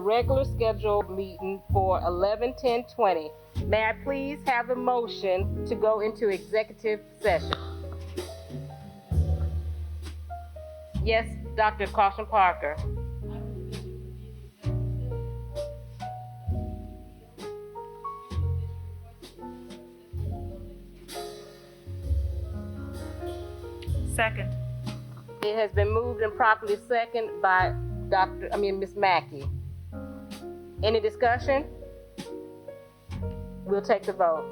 regular scheduled meeting for 11/10/20. May I please have a motion to go into executive session? Yes, Dr. Caution Parker. Second. It has been moved and properly seconded by Ms. Mackey. Any discussion? We'll take the vote.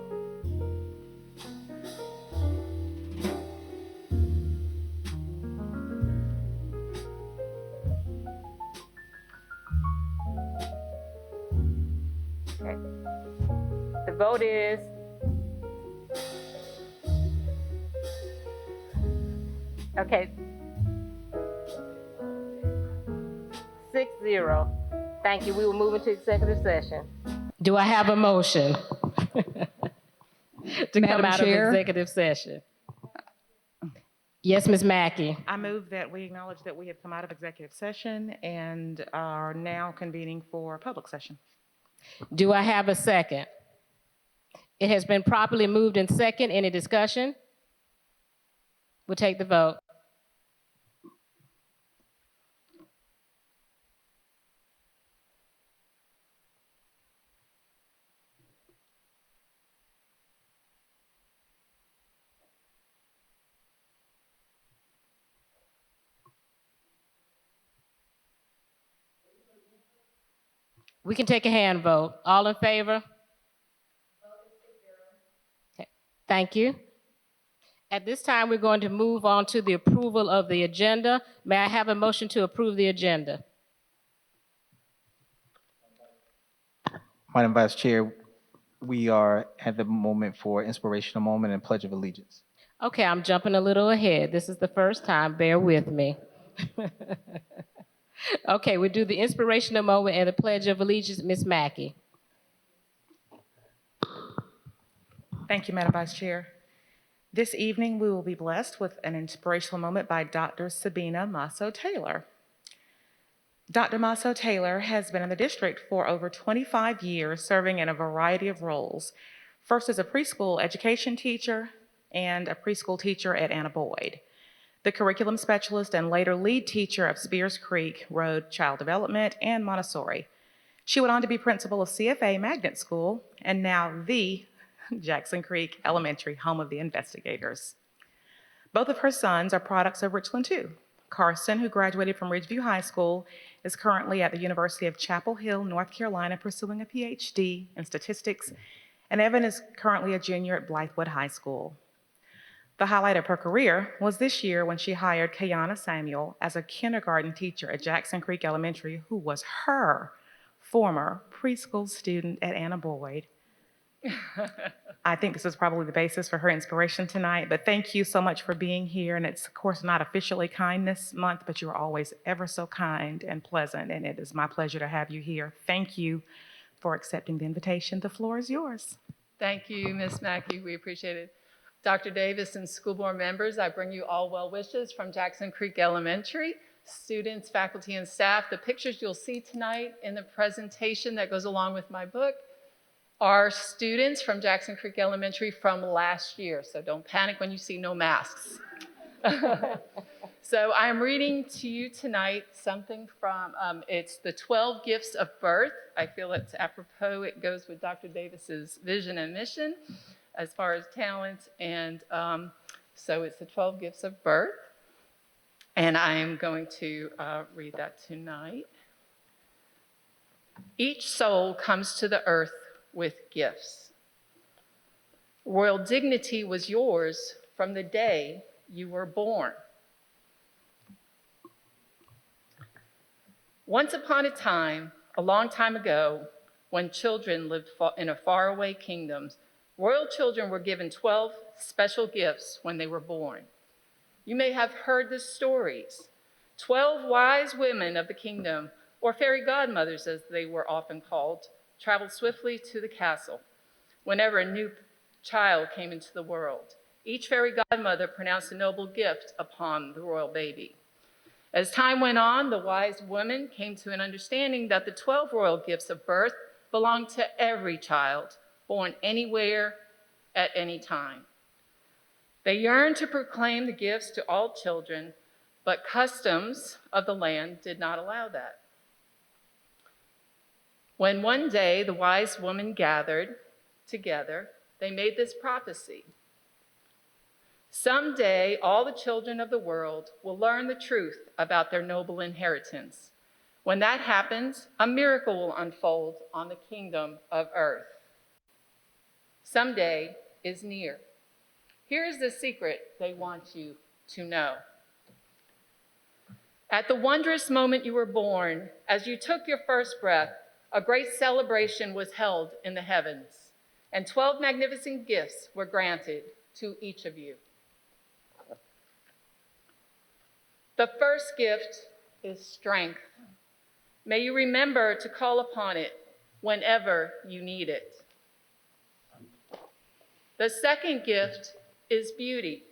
Okay. The vote is okay. 6-0. Thank you. We will move into executive session. Do I have a motion to come out of executive session? Yes, Ms. Mackey. I move that we acknowledge that we have come out of executive session and are now convening for public session. Do I have a second? It has been properly moved and second. Any discussion? We'll take the vote. We can take a hand vote. All in favor? Okay. Thank you. At this time, we're going to move on to the approval of the agenda. May I have a motion to approve the agenda? Madam Vice Chair, we are at the moment for inspirational moment and Pledge of Allegiance. Okay, I'm jumping a little ahead. This is the first time. Bear with me. Okay, we do the inspirational moment and the Pledge of Allegiance. Ms. Mackey. Thank you, Madam Vice Chair. This evening, we will be blessed with an inspirational moment by Dr. Sabina Masso-Taylor. Dr. Masso-Taylor has been in the district for over 25 years, serving in a variety of roles. First as a preschool education teacher and a preschool teacher at Anna Boyd, the curriculum specialist and later lead teacher of Spears Creek Road Child Development and Montessori. She went on to be principal of CFA Magnet School and now the Jackson Creek Elementary, home of the investigators. Both of her sons are products of Richland too. Carson, who graduated from Ridgeview High School, is currently at the University of Chapel Hill, North Carolina, pursuing a PhD in statistics, and Evan is currently a junior at Blythewood High School. The highlight of her career was this year when she hired Kayana Samuel as a kindergarten teacher at Jackson Creek Elementary, who was her former preschool student at Anna Boyd. I think this is probably the basis for her inspiration tonight, but thank you so much for being here. And it's, of course, not officially Kindness Month, but you are always ever so kind and pleasant, and it is my pleasure to have you here. Thank you for accepting the invitation. The floor is yours. Thank you, Ms. Mackey. We appreciate it. Dr. Davis and school board members, I bring you all well wishes from Jackson Creek Elementary, students, faculty, and staff. The pictures you'll see tonight in the presentation that goes along with my book are students from Jackson Creek Elementary from last year, so don't panic when you see no masks. So I'm reading to you tonight something from, it's the 12 Gifts of Birth. I feel it's apropos, it goes with Dr. Davis's vision and mission as far as talent, and so it's the 12 Gifts of Birth, and I am going to read that tonight. Each soul comes to the earth with gifts. Royal dignity was yours from the day you were born. Once upon a time, a long time ago, when children lived in a faraway kingdom, royal children were given 12 special gifts when they were born. You may have heard the stories. 12 wise women of the kingdom, or fairy godmothers as they were often called, traveled swiftly to the castle whenever a new child came into the world. Each fairy godmother pronounced a noble gift upon the royal baby. As time went on, the wise women came to an understanding that the 12 royal gifts of birth belonged to every child, born anywhere at any time. They yearned to proclaim the gifts to all children, but customs of the land did not allow that. When one day the wise women gathered together, they made this prophecy. Someday, all the children of the world will learn the truth about their noble inheritance. When that happens, a miracle will unfold on the kingdom of earth. Someday is near. Here is the secret they want you to know. At the wondrous moment you were born, as you took your first breath, a great celebration was held in the heavens, and 12 magnificent gifts were granted to each of you. The first gift is strength. May you remember to call upon it whenever you need it. The second gift is beauty.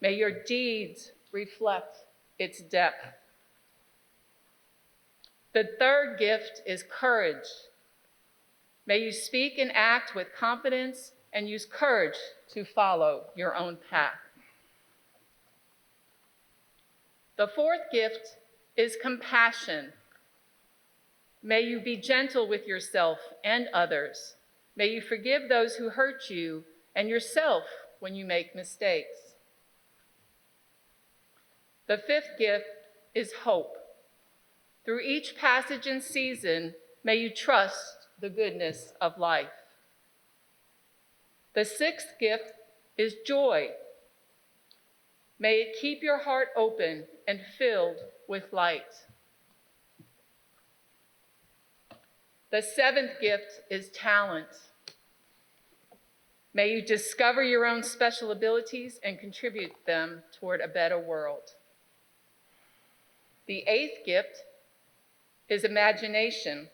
May your deeds reflect its depth. The third gift is courage. May you speak and act with confidence and use courage to follow your own path. The fourth gift is compassion. May you be gentle with yourself and others. May you forgive those who hurt you and yourself when you make mistakes. The fifth gift is hope. Through each passage and season, may you trust the goodness of life. The sixth gift is joy. May it keep your heart open and filled with light. The seventh gift is talent. May you discover your own special abilities and contribute them toward a better world. The eighth gift is imagination.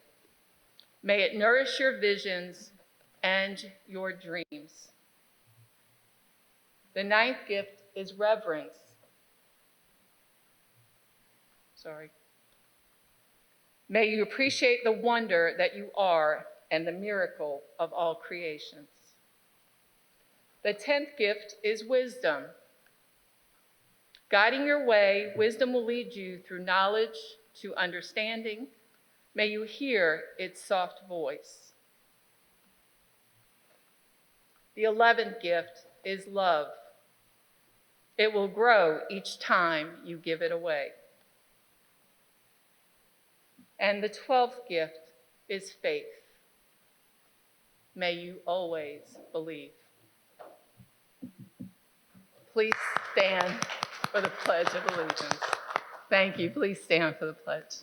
May it nourish your visions and your dreams. The ninth gift is reverence. May you appreciate the wonder that you are and the miracle of all creations. The 10th gift is wisdom. Guiding your way, wisdom will lead you through knowledge to understanding. May you hear its soft voice. The 11th gift is love. It will grow each time you give it away. And the 12th gift is faith. May you always believe. Please stand for the Pledge of Allegiance. Thank you. Please stand for the pledge.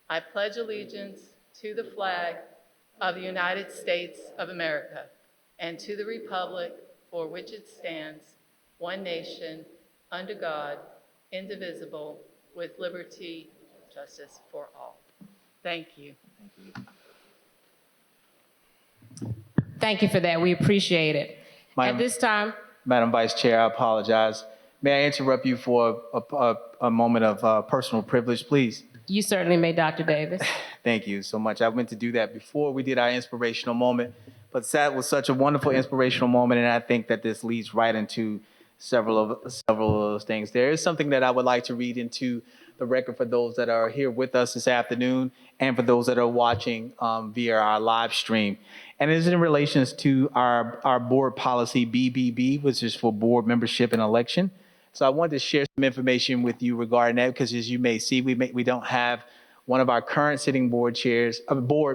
I pledge allegiance to the flag of the United States of America and to the republic for which it stands, one nation, under God, indivisible, with liberty and justice for all. Thank you. Thank you for that. We appreciate it. At this time, Madam Vice Chair, I apologize. May I interrupt you for a moment of personal privilege, please? you certainly may, Dr. Davis. Thank you so much. I meant to do that before we did our inspirational moment, but that was such a wonderful inspirational moment, and I think that this leads right into several of those things. There is something that I would like to read into the record for those that are here with us this afternoon and for those that are watching via our live stream. And it is in relation to our board policy BBB, which is for board membership and election. So I wanted to share some information with you regarding that, because as you may see, we don't have one of our current sitting board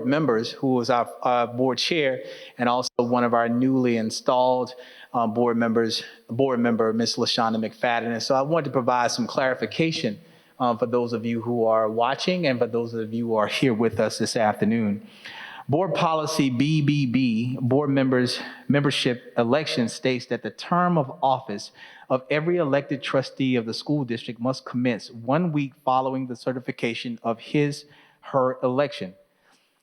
members, who is our board chair, and also one of our newly installed board member, Ms. LaShonda McFadden. And so I wanted to provide some clarification for those of you who are watching and for those of you who are here with us this afternoon. Board policy BBB, board membership election, states that the term of office of every elected trustee of the school district must commence 1 week following the certification of her election.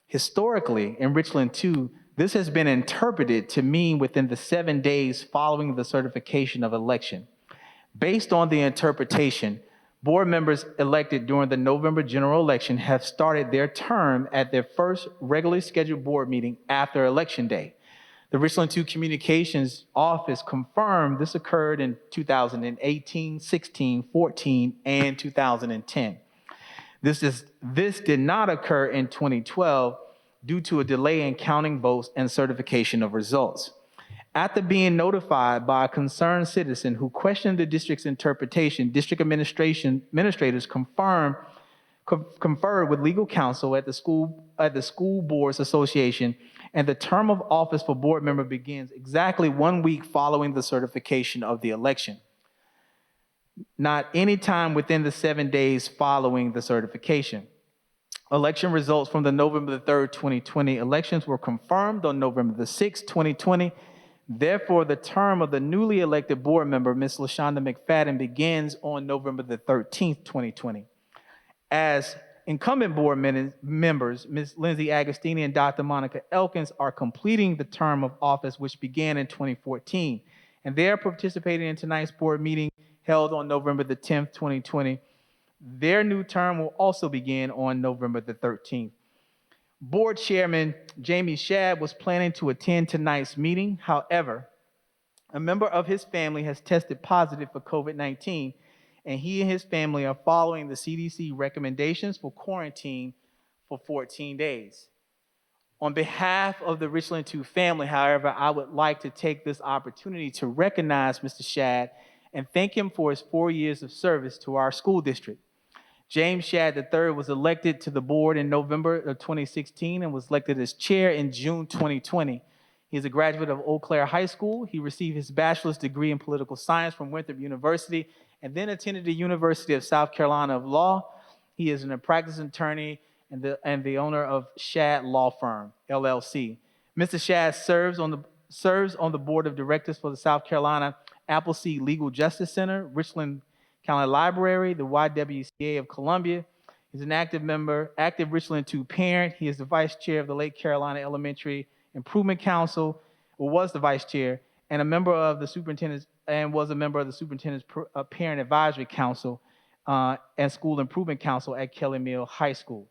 Historically, in Richland 2, this has been interpreted to mean within the 7 days following the certification of election. Based on the interpretation, board members elected during the November general election have started their term at their first regularly scheduled board meeting after Election Day. The Richland 2 Communications Office confirmed this occurred in 2018, 16, 14, and 2010. This did not occur in 2012 due to a delay in counting votes and certification of results. After being notified by a concerned citizen who questioned the district's interpretation, district administrators conferred with legal counsel at the School Boards Association, and the term of office for board member begins exactly 1 week following the certification of the election. Not any time within the 7 days following the certification. Election results from the November the 3rd, 2020 elections were confirmed on November the 6th, 2020. Therefore, the term of the newly elected board member, Ms. LaShonda McFadden, begins on November the 13th, 2020. As incumbent board members, Ms. Lindsay Agostini and Dr. Monica Elkins are completing the term of office, which began in 2014, and they are participating in tonight's board meeting held on November the 10th, 2020. Their new term will also begin on November the 13th. Board Chairman Jamie Shadd was planning to attend tonight's meeting. However, a member of his family has tested positive for COVID-19, and he and his family are following the CDC recommendations for quarantine for 14 days. On behalf of the Richland 2 family, however, I would like to take this opportunity to recognize Mr. Shadd and thank him for his 4 years of service to our school district. James Shadd III was elected to the board in November of 2016 and was elected as chair in June 2020. He is a graduate of Eau Claire High School. He received his bachelor's degree in political science from Winthrop University and then attended the University of South Carolina of Law. He is a practicing attorney and the owner of Shadd Law Firm, LLC. Mr. Shadd serves on the board of directors for the South Carolina Appleseed Legal Justice Center, Richland County Library, the YWCA of Columbia. He's an active Richland 2 parent. He is the vice chair of the Lake Carolina Elementary Improvement Council, or was the vice chair, and a member of the superintendent's Parent Advisory Council and School Improvement Council at Kelly Mill High School.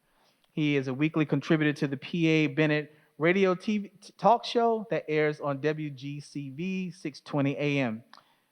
He is a weekly contributor to the P.A. Bennett radio TV talk show that airs on WGCV 620 AM.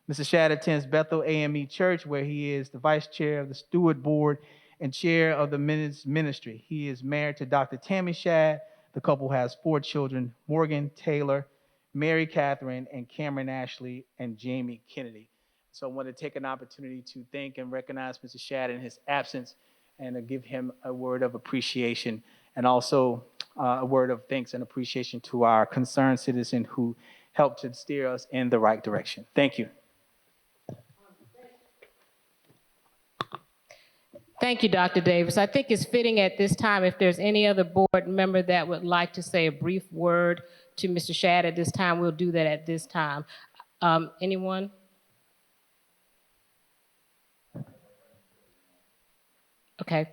Mr. Shadd attends Bethel AME Church, where he is the vice chair of the Steward Board and chair of the Men's Ministry. He is married to Dr. Tammy Shadd. The couple has 4 children, Morgan, Taylor, Mary Catherine, and Cameron Ashley, and Jamie Kennedy. So I want to take an opportunity to thank and recognize Mr. Shadd in his absence and to give him a word of appreciation, and also a word of thanks and appreciation to our concerned citizen who helped to steer us in the right direction. Thank you. Thank you, Dr. Davis. I think it's fitting at this time, if there's any other board member that would like to say a brief word to Mr. Shadd at this time, we'll do that at this time. Anyone? Okay.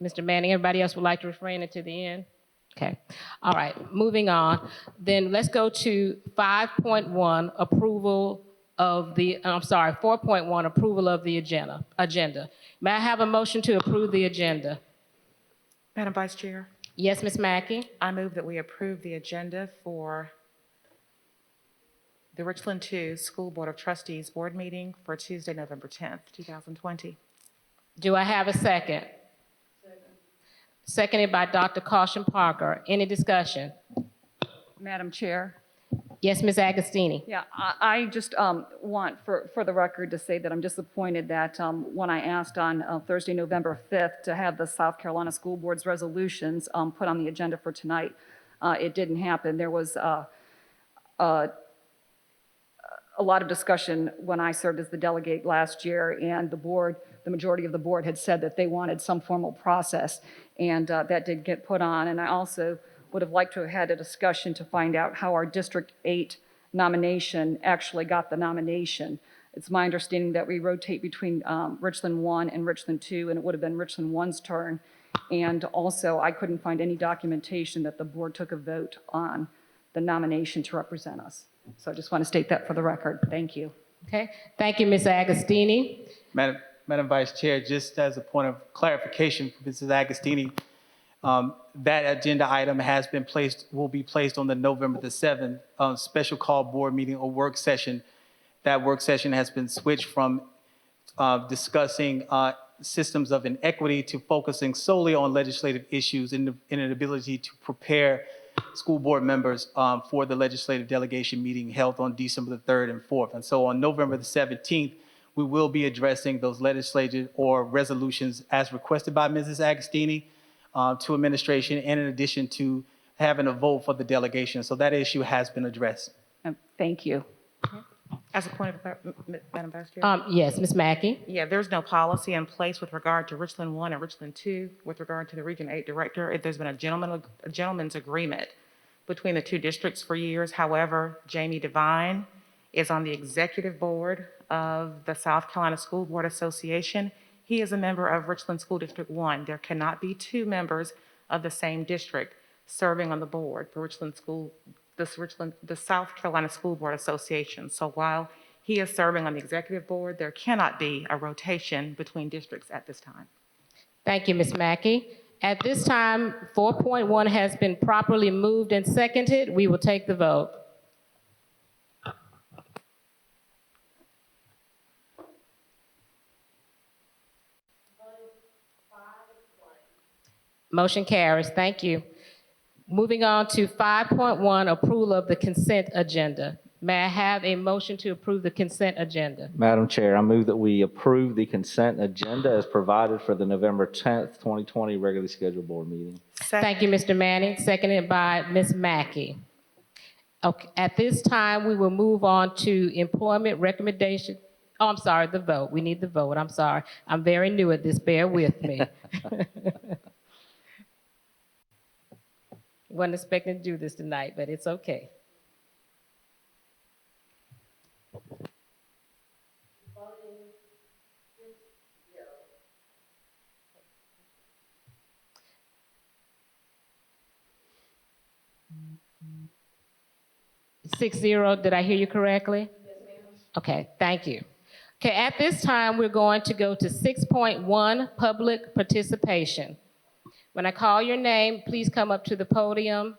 Mr. Manning, everybody else would like to refrain until the end? Okay. All right, moving on. Then let's go to 5.1, approval of the, 4.1, approval of the agenda. May I have a motion to approve the agenda? Madam Vice Chair, Yes, Ms. Mackey? I move that we approve the agenda for the Richland 2 School Board of Trustees Board Meeting for Tuesday, November 10th, 2020. Do I have a second? Seconded by Dr. Caution Parker. Any discussion? Madam Chair. Yes, Ms. Agostini? Yeah, I just want for the record to say that I'm disappointed that when I asked on Thursday, November 5th, to have the South Carolina School Board's resolutions put on the agenda for tonight, it didn't happen. There was a lot of discussion when I served as the delegate last year, and the majority of the board had said that they wanted some formal process, and that did get put on. And I also would have liked to have had a discussion to find out how our District 8 nomination actually got the nomination. It's my understanding that we rotate between Richland 1 and Richland 2, and it would have been Richland 1's turn. And also, I couldn't find any documentation that the board took a vote on the nomination to represent us. So I just want to state that for the record. Thank you. Okay, thank you, Ms. Agostini. Madam Vice Chair, just as a point of clarification for Mrs. Agostini, that agenda item will be placed on the November the 7th special call board meeting or work session. That work session has been switched from discussing systems of inequity to focusing solely on legislative issues and an ability to prepare school board members for the legislative delegation meeting held on December the 3rd and 4th. And so on November the 17th, we will be addressing those legislative or resolutions as requested by Mrs. Agostini to administration, and in addition to having a vote for the delegation. So that issue has been addressed. Thank you. As a point of, Madam Vice Chair? Yes, Ms. Mackey. Yeah, there's no policy in place with regard to Richland 1 and Richland 2 with regard to the Region 8 director. There's been a gentleman's agreement between the two districts for years. However, Jamie Devine is on the executive board of the South Carolina School Board Association. He is a member of Richland School District 1. There cannot be two members of the same district serving on the board for the South Carolina School Board Association. So while he is serving on the executive board, there cannot be a rotation between districts at this time. Thank you, Ms. Mackey. At this time, 4.1 has been properly moved and seconded. We will take the vote. Motion carries. Thank you. Moving on to 5.1, approval of the consent agenda. May I have a motion to approve the consent agenda? Madam Chair, I move that we approve the consent agenda as provided for the November 10th, 2020 regularly scheduled board meeting. Thank you, Mr. Manning, seconded by Ms. Mackey. Okay, at this time, we will move on to employment recommendation. Oh, I'm sorry, the vote. We need the vote. I'm sorry. I'm very new at this. Bear with me. Wasn't expecting to do this tonight, but it's okay. Six zero, did I hear you correctly? Yes, ma'am. Okay, thank you. Okay, at this time, we're going to go to 6.1, public participation. When I call your name, please come up to the podium,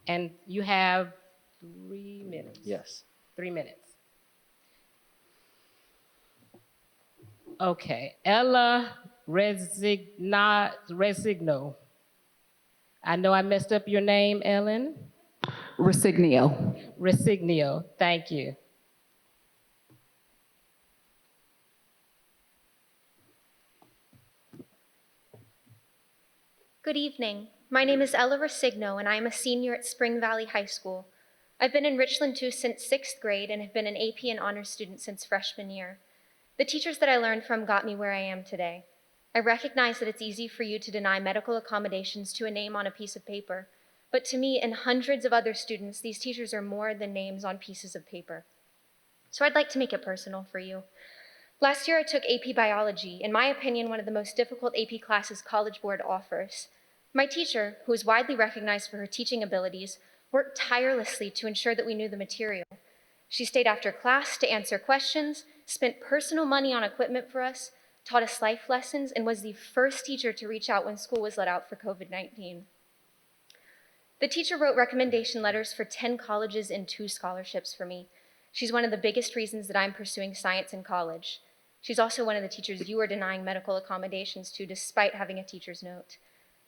and you have 3 minutes. Yes. 3 minutes. Okay, Ella Resigno. I know I messed up your name, Ellen. Resignio, thank you. Good evening. My name is Ella Resigno, and I am a senior at Spring Valley High School. I've been in Richland 2 since 6th grade and have been an AP and honors student since freshman year. The teachers that I learned from got me where I am today. I recognize that it's easy for you to deny medical accommodations to a name on a piece of paper, but to me and hundreds of other students, these teachers are more than names on pieces of paper. So I'd like to make it personal for you. Last year I took AP Biology, in my opinion, one of the most difficult AP classes College Board offers. My teacher, who is widely recognized for her teaching abilities, worked tirelessly to ensure that we knew the material. She stayed after class to answer questions, spent personal money on equipment for us, taught us life lessons, and was the first teacher to reach out when school was let out for COVID-19. The teacher wrote recommendation letters for 10 colleges and 2 scholarships for me. She's one of the biggest reasons that I'm pursuing science in college. She's also one of the teachers you are denying medical accommodations to despite having a teacher's note,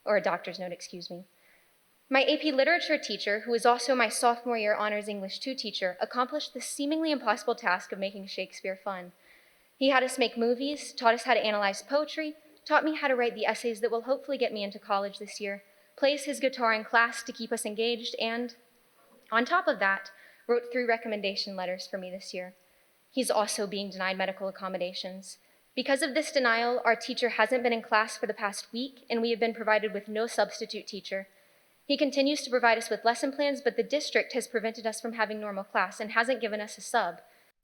or a doctor's note, excuse me. My AP Literature teacher, who was also my sophomore year Honors English 2 teacher, accomplished the seemingly impossible task of making Shakespeare fun. He had us make movies, taught us how to analyze poetry, taught me how to write the essays that will hopefully get me into college this year, plays his guitar in class to keep us engaged, and on top of that, wrote 3 recommendation letters for me this year. He's also being denied medical accommodations. Because of this denial, our teacher hasn't been in class for the past week, and we have been provided with no substitute teacher. He continues to provide us with lesson plans, but the district has prevented us from having normal class and hasn't given us a sub.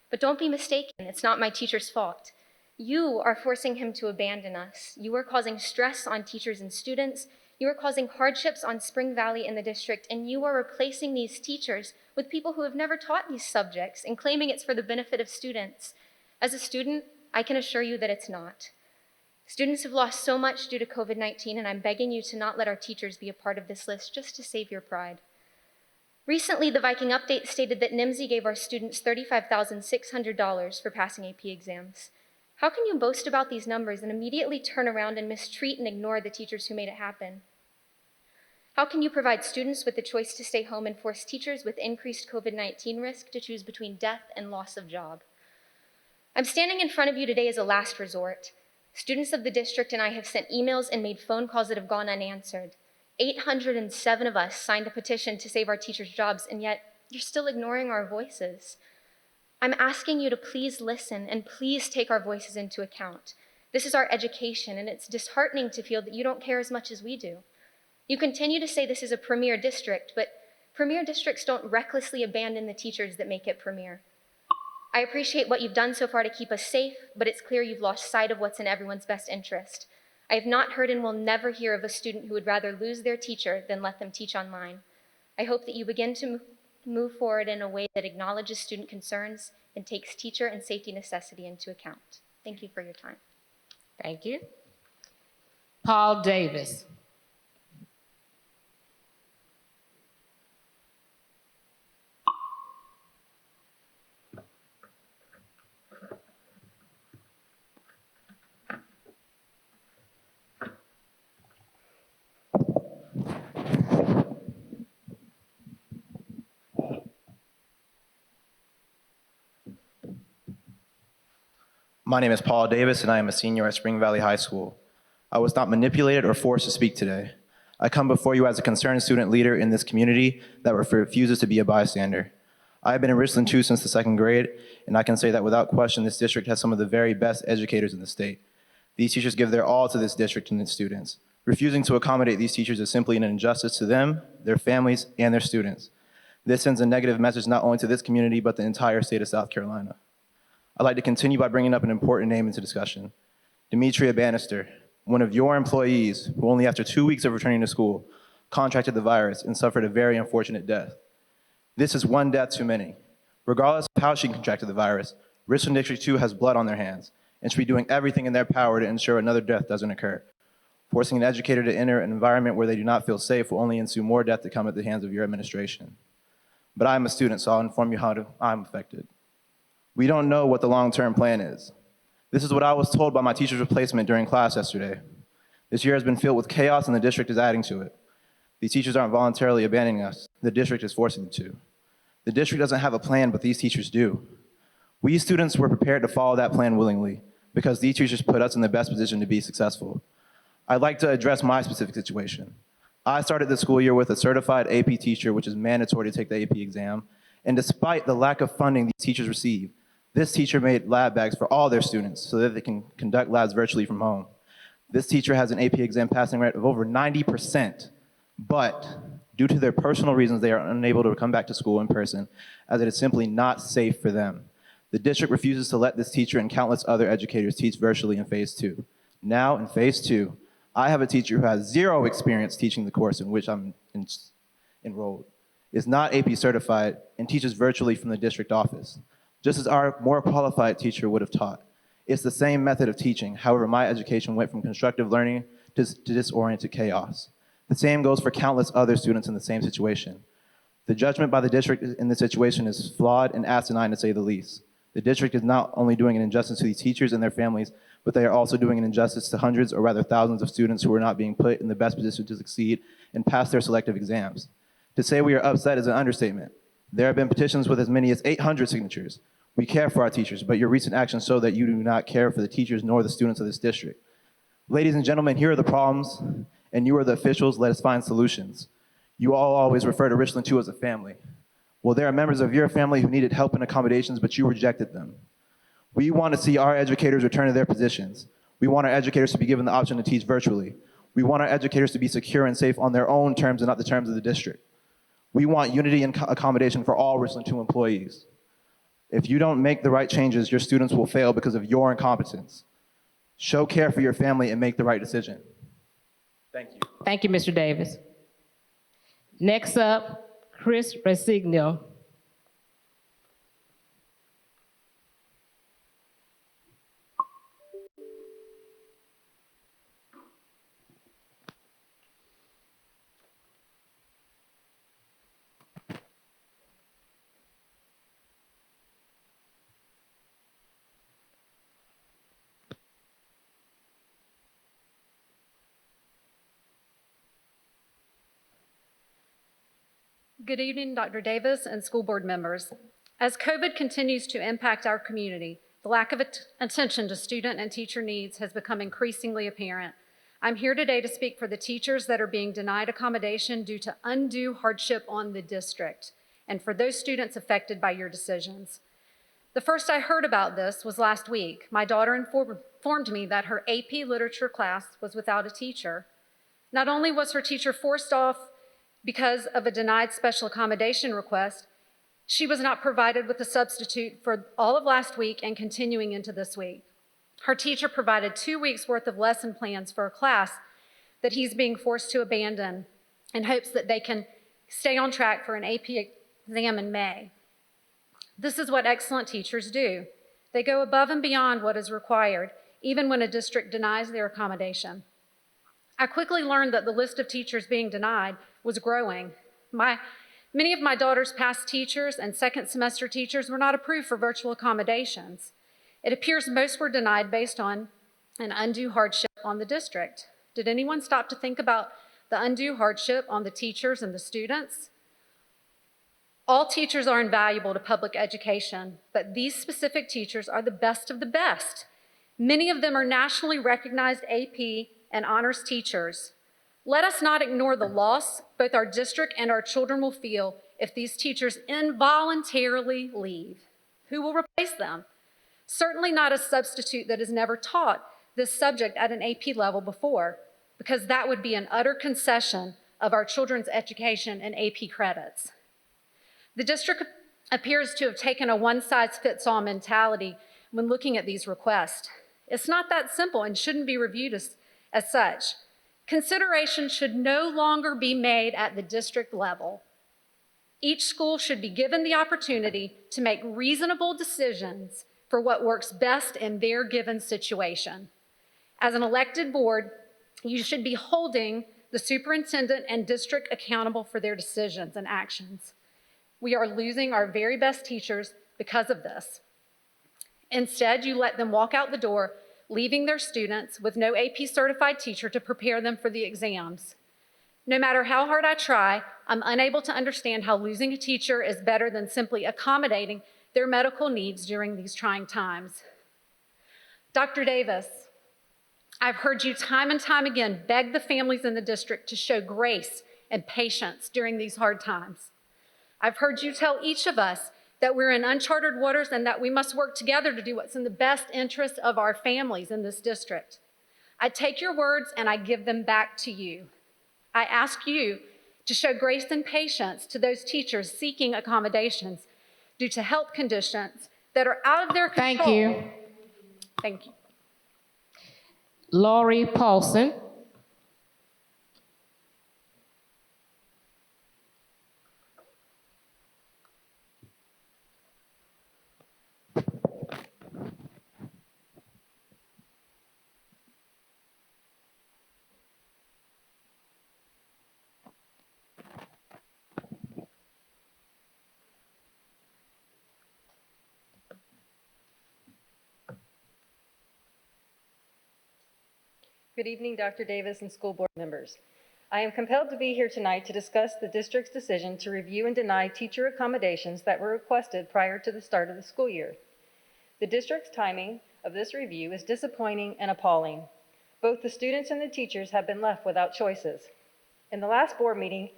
But don't be mistaken, it's not my teacher's fault. You are forcing him to abandon us. You are causing stress on teachers and students. You are causing hardships on Spring Valley and the district, and you are replacing these teachers with people who have never taught these subjects and claiming it's for the benefit of students. As a student, I can assure you that it's not. Students have lost so much due to COVID-19, and I'm begging you to not let our teachers be a part of this list just to save your pride. Recently, the Viking Update stated that NIMSY gave our students $35,600 for passing AP exams. How can you boast about these numbers and immediately turn around and mistreat and ignore the teachers who made it happen? How can you provide students with the choice to stay home and force teachers with increased COVID-19 risk to choose between death and loss of job? I'm standing in front of you today as a last resort. Students of the district and I have sent emails and made phone calls that have gone unanswered. 807 of us signed a petition to save our teachers' jobs, and yet you're still ignoring our voices. I'm asking you to please listen and please take our voices into account. This is our education, and it's disheartening to feel that you don't care as much as we do. You continue to say this is a premier district, but premier districts don't recklessly abandon the teachers that make it premier. I appreciate what you've done so far to keep us safe, but it's clear you've lost sight of what's in everyone's best interest. I have not heard and will never hear of a student who would rather lose their teacher than let them teach online. I hope that you begin to move forward in a way that acknowledges student concerns and takes teacher and safety necessity into account. Thank you for your time. Thank you. Paul Davis. My name is Paul Davis, and I am a senior at Spring Valley High School. I was not manipulated or forced to speak today. I come before you as a concerned student leader in this community that refuses to be a bystander. I have been in Richland 2 since the 2nd grade, and I can say that without question, this district has some of the very best educators in the state. These teachers give their all to this district and its students. Refusing to accommodate these teachers is simply an injustice to them, their families, and their students. This sends a negative message not only to this community, but the entire state of South Carolina. I'd like to continue by bringing up an important name into discussion. Demetria Bannister, one of your employees who only after 2 weeks of returning to school contracted the virus and suffered a very unfortunate death. This is one death too many. Regardless of how she contracted the virus, Richland District 2 has blood on their hands and should be doing everything in their power to ensure another death doesn't occur. Forcing an educator to enter an environment where they do not feel safe will only ensue more death to come at the hands of your administration. But I'm a student, so I'll inform you how I'm affected. We don't know what the long-term plan is. This is what I was told by my teacher's replacement during class yesterday. This year has been filled with chaos and the district is adding to it. These teachers aren't voluntarily abandoning us. The district is forcing them to. The district doesn't have a plan, but these teachers do. We students were prepared to follow that plan willingly because these teachers put us in the best position to be successful. I'd like to address my specific situation. I started the school year with a certified AP teacher, which is mandatory to take the AP exam, and despite the lack of funding these teachers receive, this teacher made lab bags for all their students so that they can conduct labs virtually from home. This teacher has an AP exam passing rate of over 90%, but due to their personal reasons, they are unable to come back to school in person as it is simply not safe for them. The district refuses to let this teacher and countless other educators teach virtually in phase 2. Now in phase 2, I have a teacher who has 0 experience teaching the course in which I'm enrolled, is not AP certified, and teaches virtually from the district office, just as our more qualified teacher would have taught. It's the same method of teaching. However, my education went from constructive learning to disoriented chaos. The same goes for countless other students in the same situation. The judgment by the district in this situation is flawed and asinine, to say the least. The district is not only doing an injustice to these teachers and their families, but they are also doing an injustice to hundreds or rather thousands of students who are not being put in the best position to succeed and pass their selective exams. To say we are upset is an understatement. There have been petitions with as many as 800 signatures. We care for our teachers, but your recent actions show that you do not care for the teachers nor the students of this district. Ladies and gentlemen, here are the problems, and you are the officials. Let us find solutions. You all always refer to Richland 2 as a family. Well, there are members of your family who needed help and accommodations, but you rejected them. We want to see our educators return to their positions. We want our educators to be given the option to teach virtually. We want our educators to be secure and safe on their own terms and not the terms of the district. We want unity and accommodation for all Richland 2 employees. If you don't make the right changes, your students will fail because of your incompetence. Show care for your family and make the right decision. Thank you. Thank you, Mr. Davis. Next up, Chris Resigno. Good evening, Dr. Davis and school board members. As COVID continues to impact our community, the lack of attention to student and teacher needs has become increasingly apparent. I'm here today to speak for the teachers that are being denied accommodation due to undue hardship on the district, and for those students affected by your decisions. The first I heard about this was last week. My daughter informed me that her AP literature class was without a teacher. Not only was her teacher forced off because of a denied special accommodation request, she was not provided with a substitute for all of last week and continuing into this week. Her teacher provided 2 weeks worth of lesson plans for a class that he's being forced to abandon in hopes that they can stay on track for an AP exam in May. This is what excellent teachers do. They go above and beyond what is required, even when a district denies their accommodation. I quickly learned that the list of teachers being denied was growing. Many of my daughter's past teachers and second semester teachers were not approved for virtual accommodations. It appears most were denied based on an undue hardship on the district. Did anyone stop to think about the undue hardship on the teachers and the students? All teachers are invaluable to public education, but these specific teachers are the best of the best. Many of them are nationally recognized AP and honors teachers. Let us not ignore the loss both our district and our children will feel if these teachers involuntarily leave. Who will replace them? Certainly not a substitute that has never taught this subject at an AP level before, because that would be an utter concession of our children's education and AP credits. The district appears to have taken a one-size-fits-all mentality when looking at these requests. It's not that simple and shouldn't be reviewed as such. Consideration should no longer be made at the district level. Each school should be given the opportunity to make reasonable decisions for what works best in their given situation. As an elected board, you should be holding the superintendent and district accountable for their decisions and actions. We are losing our very best teachers because of this. Instead, you let them walk out the door, leaving their students with no AP certified teacher to prepare them for the exams. No matter how hard I try, I'm unable to understand how losing a teacher is better than simply accommodating their medical needs during these trying times. Dr. Davis, I've heard you time and time again beg the families in the district to show grace and patience during these hard times. I've heard you tell each of us that we're in uncharted waters and that we must work together to do what's in the best interest of our families in this district. I take your words and I give them back to you. I ask you to show grace and patience to those teachers seeking accommodations due to health conditions that are out of their control. Thank you. Thank you. Lori Paulson. Good evening, Dr. Davis and school board members. I am compelled to be here tonight to discuss the district's decision to review and deny teacher accommodations that were requested prior to the start of the school year. The district's timing of this review is disappointing and appalling. Both the students and the teachers have been left without choices. In the last board meeting,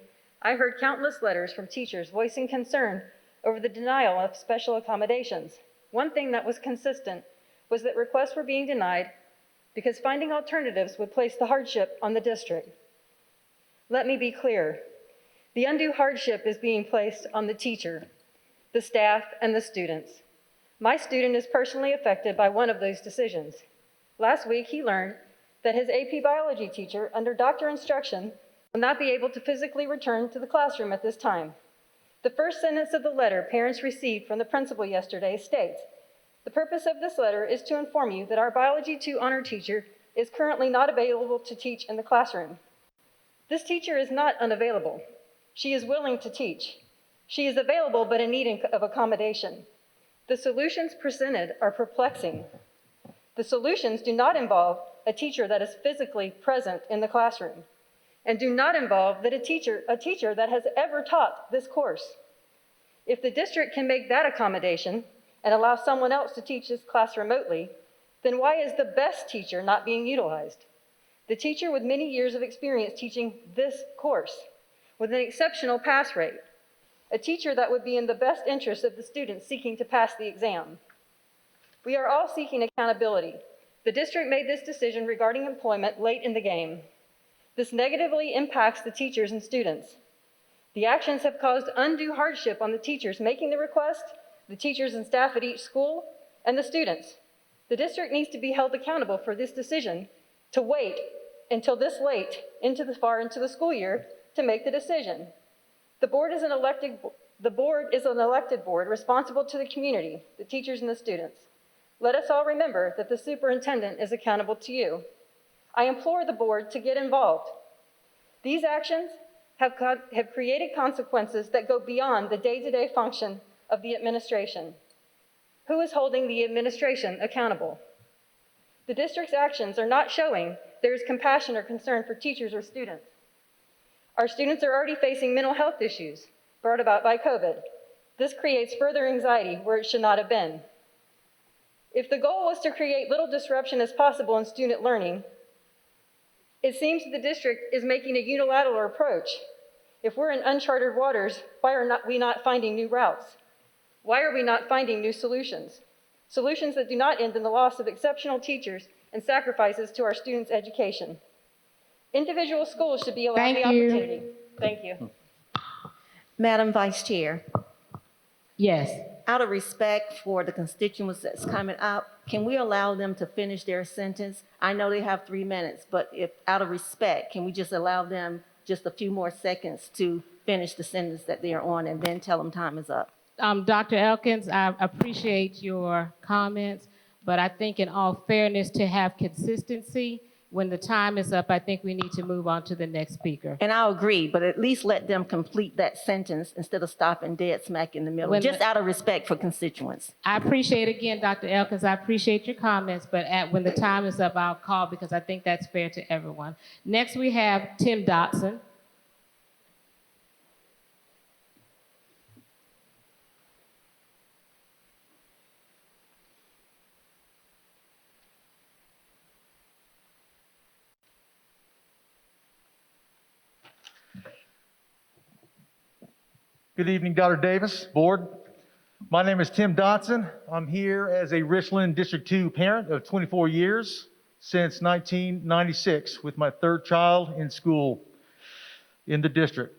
I heard countless letters from teachers voicing concern over the denial of special accommodations. One thing that was consistent was that requests were being denied because finding alternatives would place the hardship on the district. Let me be clear. The undue hardship is being placed on the teacher, the staff, and the students. My student is personally affected by one of those decisions. Last week, he learned that his AP biology teacher, under doctor instruction, will not be able to physically return to the classroom at this time. The first sentence of the letter parents received from the principal yesterday states, "The purpose of this letter is to inform you that our Biology 2 honor teacher is currently not available to teach in the classroom." This teacher is not unavailable. She is willing to teach. She is available but in need of accommodation. The solutions presented are perplexing. The solutions do not involve a teacher that is physically present in the classroom, and do not involve a teacher that has ever taught this course. If the district can make that accommodation and allow someone else to teach this class remotely, then why is the best teacher not being utilized? The teacher with many years of experience teaching this course, with an exceptional pass rate, a teacher that would be in the best interest of the students seeking to pass the exam. We are all seeking accountability. The district made this decision regarding employment late in the game. This negatively impacts the teachers and students. The actions have caused undue hardship on the teachers making the request, the teachers and staff at each school, and the students. The district needs to be held accountable for this decision to wait until this late far into the school year to make the decision. The board is an elected board responsible to the community, the teachers and the students. Let us all remember that the superintendent is accountable to you. I implore the board to get involved. These actions have created consequences that go beyond the day-to-day function of the administration. Who is holding the administration accountable? The district's actions are not showing there is compassion or concern for teachers or students. Our students are already facing mental health issues brought about by COVID. This creates further anxiety where it should not have been. If the goal was to create little disruption as possible in student learning, it seems the district is making a unilateral approach. If we're in uncharted waters, why are we not finding new routes? Why are we not finding new solutions? Solutions that do not end in the loss of exceptional teachers and sacrifices to our students' education. Individual schools should be allowed the opportunity. Thank you. Madam Vice Chair, Yes. out of respect for the constituents that's coming up, can we allow them to finish their sentence? I know they have 3 minutes, but if out of respect, can we just allow them just a few more seconds to finish the sentence that they are on and then tell them time is up? Dr. Elkins, I appreciate your comments, but I think in all fairness, to have consistency, when the time is up, I think we need to move on to the next speaker. And I'll agree, but at least let them complete that sentence instead of stopping dead smack in the middle, just out of respect for constituents. I appreciate, again, Dr. Elkins, I appreciate your comments, but when the time is up, I'll call because I think that's fair to everyone. Next, we have Tim Dotson. Good evening, Dr. Davis, board. My name is Tim Dotson. I'm here as a Richland District 2 parent of 24 years since 1996 with my third child in school in the district.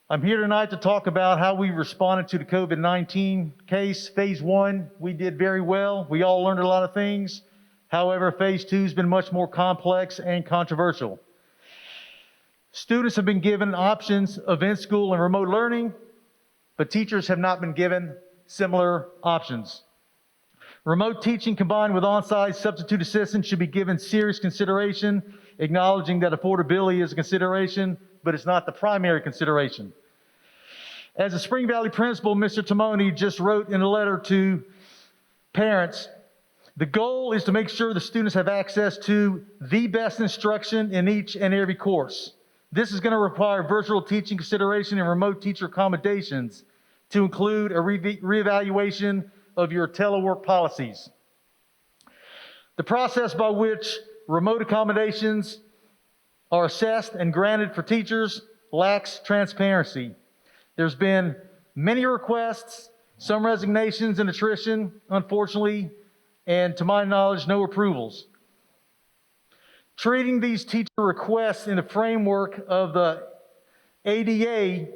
I'm here tonight to talk about how we responded to the COVID-19 case. Phase 1, we did very well. We all learned a lot of things. However, Phase 2 has been much more complex and controversial. Students have been given options of in-school and remote learning, but teachers have not been given similar options. Remote teaching combined with on-site substitute assistance should be given serious consideration, acknowledging that affordability is a consideration, but it's not the primary consideration. As a Spring Valley principal, Mr. Timoni just wrote in a letter to parents, the goal is to make sure the students have access to the best instruction in each and every course. This is going to require virtual teaching consideration and remote teacher accommodations to include a reevaluation of your telework policies. The process by which remote accommodations are assessed and granted for teachers lacks transparency. There's been many requests, some resignations and attrition, unfortunately, and to my knowledge, no approvals. Treating these teacher requests in the framework of the ADA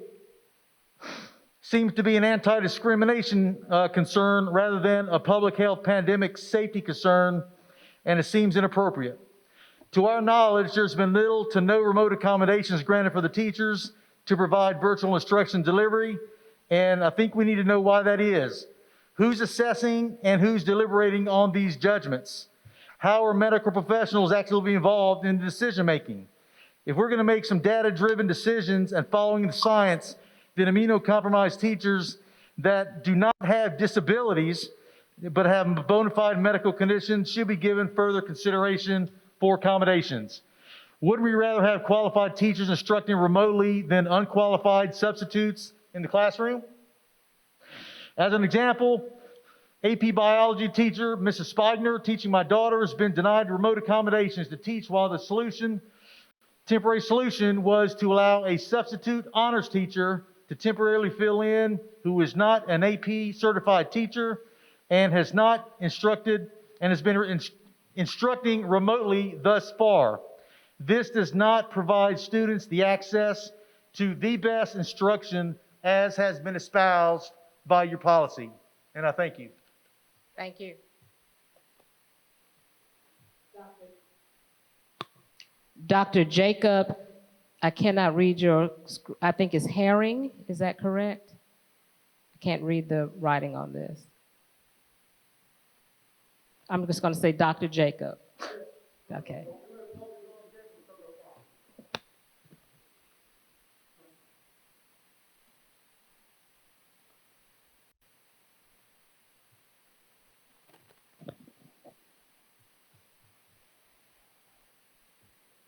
seems to be an anti-discrimination concern rather than a public health pandemic safety concern, and it seems inappropriate. To our knowledge, there's been little to no remote accommodations granted for the teachers to provide virtual instruction delivery, and I think we need to know why that is. Who's assessing and who's deliberating on these judgments? How are medical professionals actually involved in the decision-making? If we're going to make some data-driven decisions and following the science, then immunocompromised teachers that do not have disabilities but have bona fide medical conditions should be given further consideration for accommodations. Would we rather have qualified teachers instructing remotely than unqualified substitutes in the classroom? As an example, AP biology teacher, Mrs. Spigner, teaching my daughter, has been denied remote accommodations to teach while the temporary solution was to allow a substitute honors teacher to temporarily fill in who is not an AP certified teacher and has not instructed and has been instructing remotely thus far. This does not provide students the access to the best instruction as has been espoused by your policy. And I thank you. Thank you. Dr. Jacob, I cannot read I think it's Herring, is that correct? I can't read the writing on this. I'm just going to say Dr. Jacob. Okay.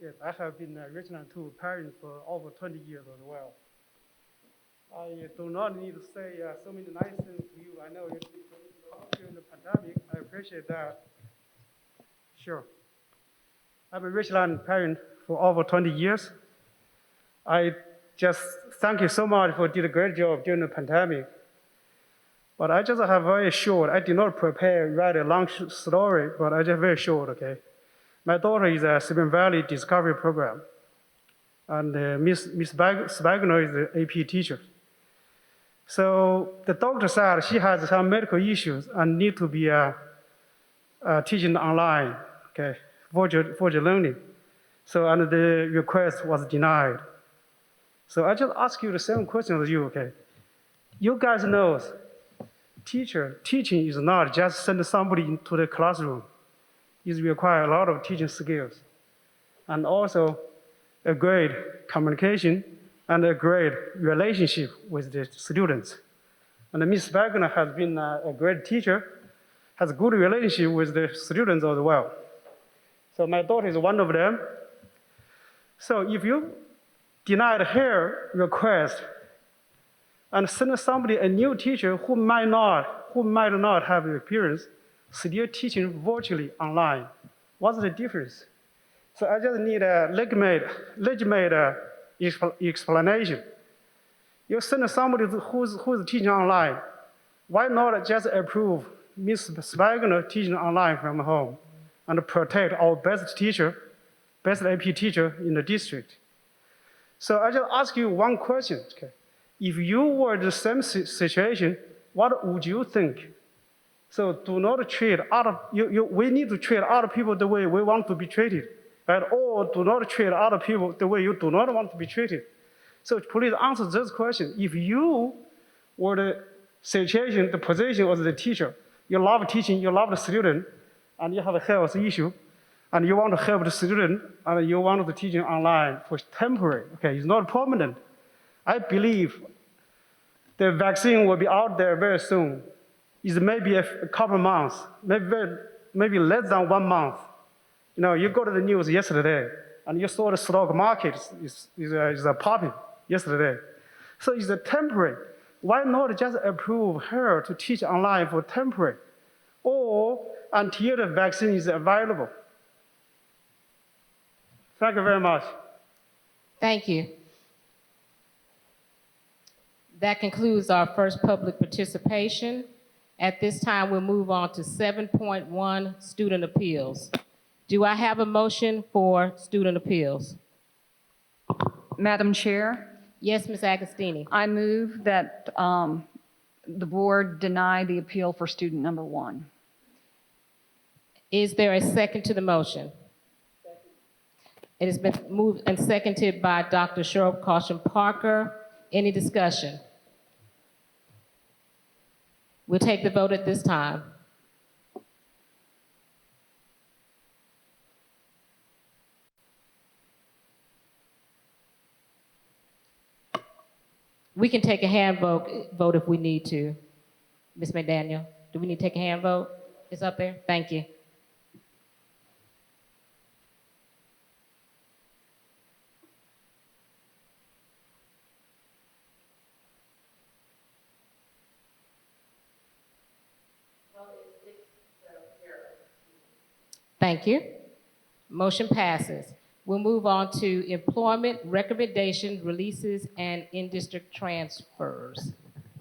Yes, I have been a Richland 2 parent for over 20 years as well. I do not need to say so many nice things to you. I know you during the pandemic. I appreciate that. Sure. I'm a Richland parent for over 20 years. I just thank you so much for doing a great job during the pandemic. But I just have very short. I did not write a long story, but I just very short, okay? My daughter is a Spring Valley Discovery Program, and Miss Spagno is the AP teacher. So the doctor said she has some medical issues and need to be teaching online, okay, virtual learning. So and the request was denied. So I just ask you the same question as you, okay? You guys know teaching is not just send somebody into the classroom. It requires a lot of teaching skills and also a great communication and a great relationship with the students. And Ms. Wagner has been a great teacher, has a good relationship with the students as well. So my daughter is one of them. So if you denied her request and send somebody, a new teacher who might not have experience, still teaching virtually online, what's the difference? So I just need a legitimate explanation. You send somebody who's teaching online, why not just approve Ms. Spagner teaching online from home and protect our best AP teacher in the district? So I just ask you one question, okay? If you were in the same situation, what would you think? So do not treat we need to treat other people the way we want to be treated, right? Or do not treat other people the way you do not want to be treated. So please answer this question. If you were the situation, the position of the teacher, you love teaching, you love the student, and you have a health issue, and you want to help the student, and you want to teach online for temporary, okay, it's not permanent. I believe the vaccine will be out there very soon. It's maybe a couple months, maybe less than 1 month. You know, you go to the news yesterday, and you saw the stock market is popping yesterday. So it's a temporary. Why not just approve her to teach online for temporary, or until the vaccine is available? Thank you very much. Thank you. That concludes our first public participation. At this time, we'll move on to 7.1, student appeals. Do I have a motion for student appeals? Madam Chair, Yes, Ms. Agostini. I move that the board deny the appeal for student number 1. Is there a second to the motion? It has been moved and seconded by Dr. Sherop Caution Parker. Any discussion? We'll take the vote at this time. We can take a hand vote if we need to. Ms. McDaniel, do we need to take a hand vote? It's up there? Thank you. Thank you. Motion passes. We'll move on to employment recommendations, releases, and in-district transfers.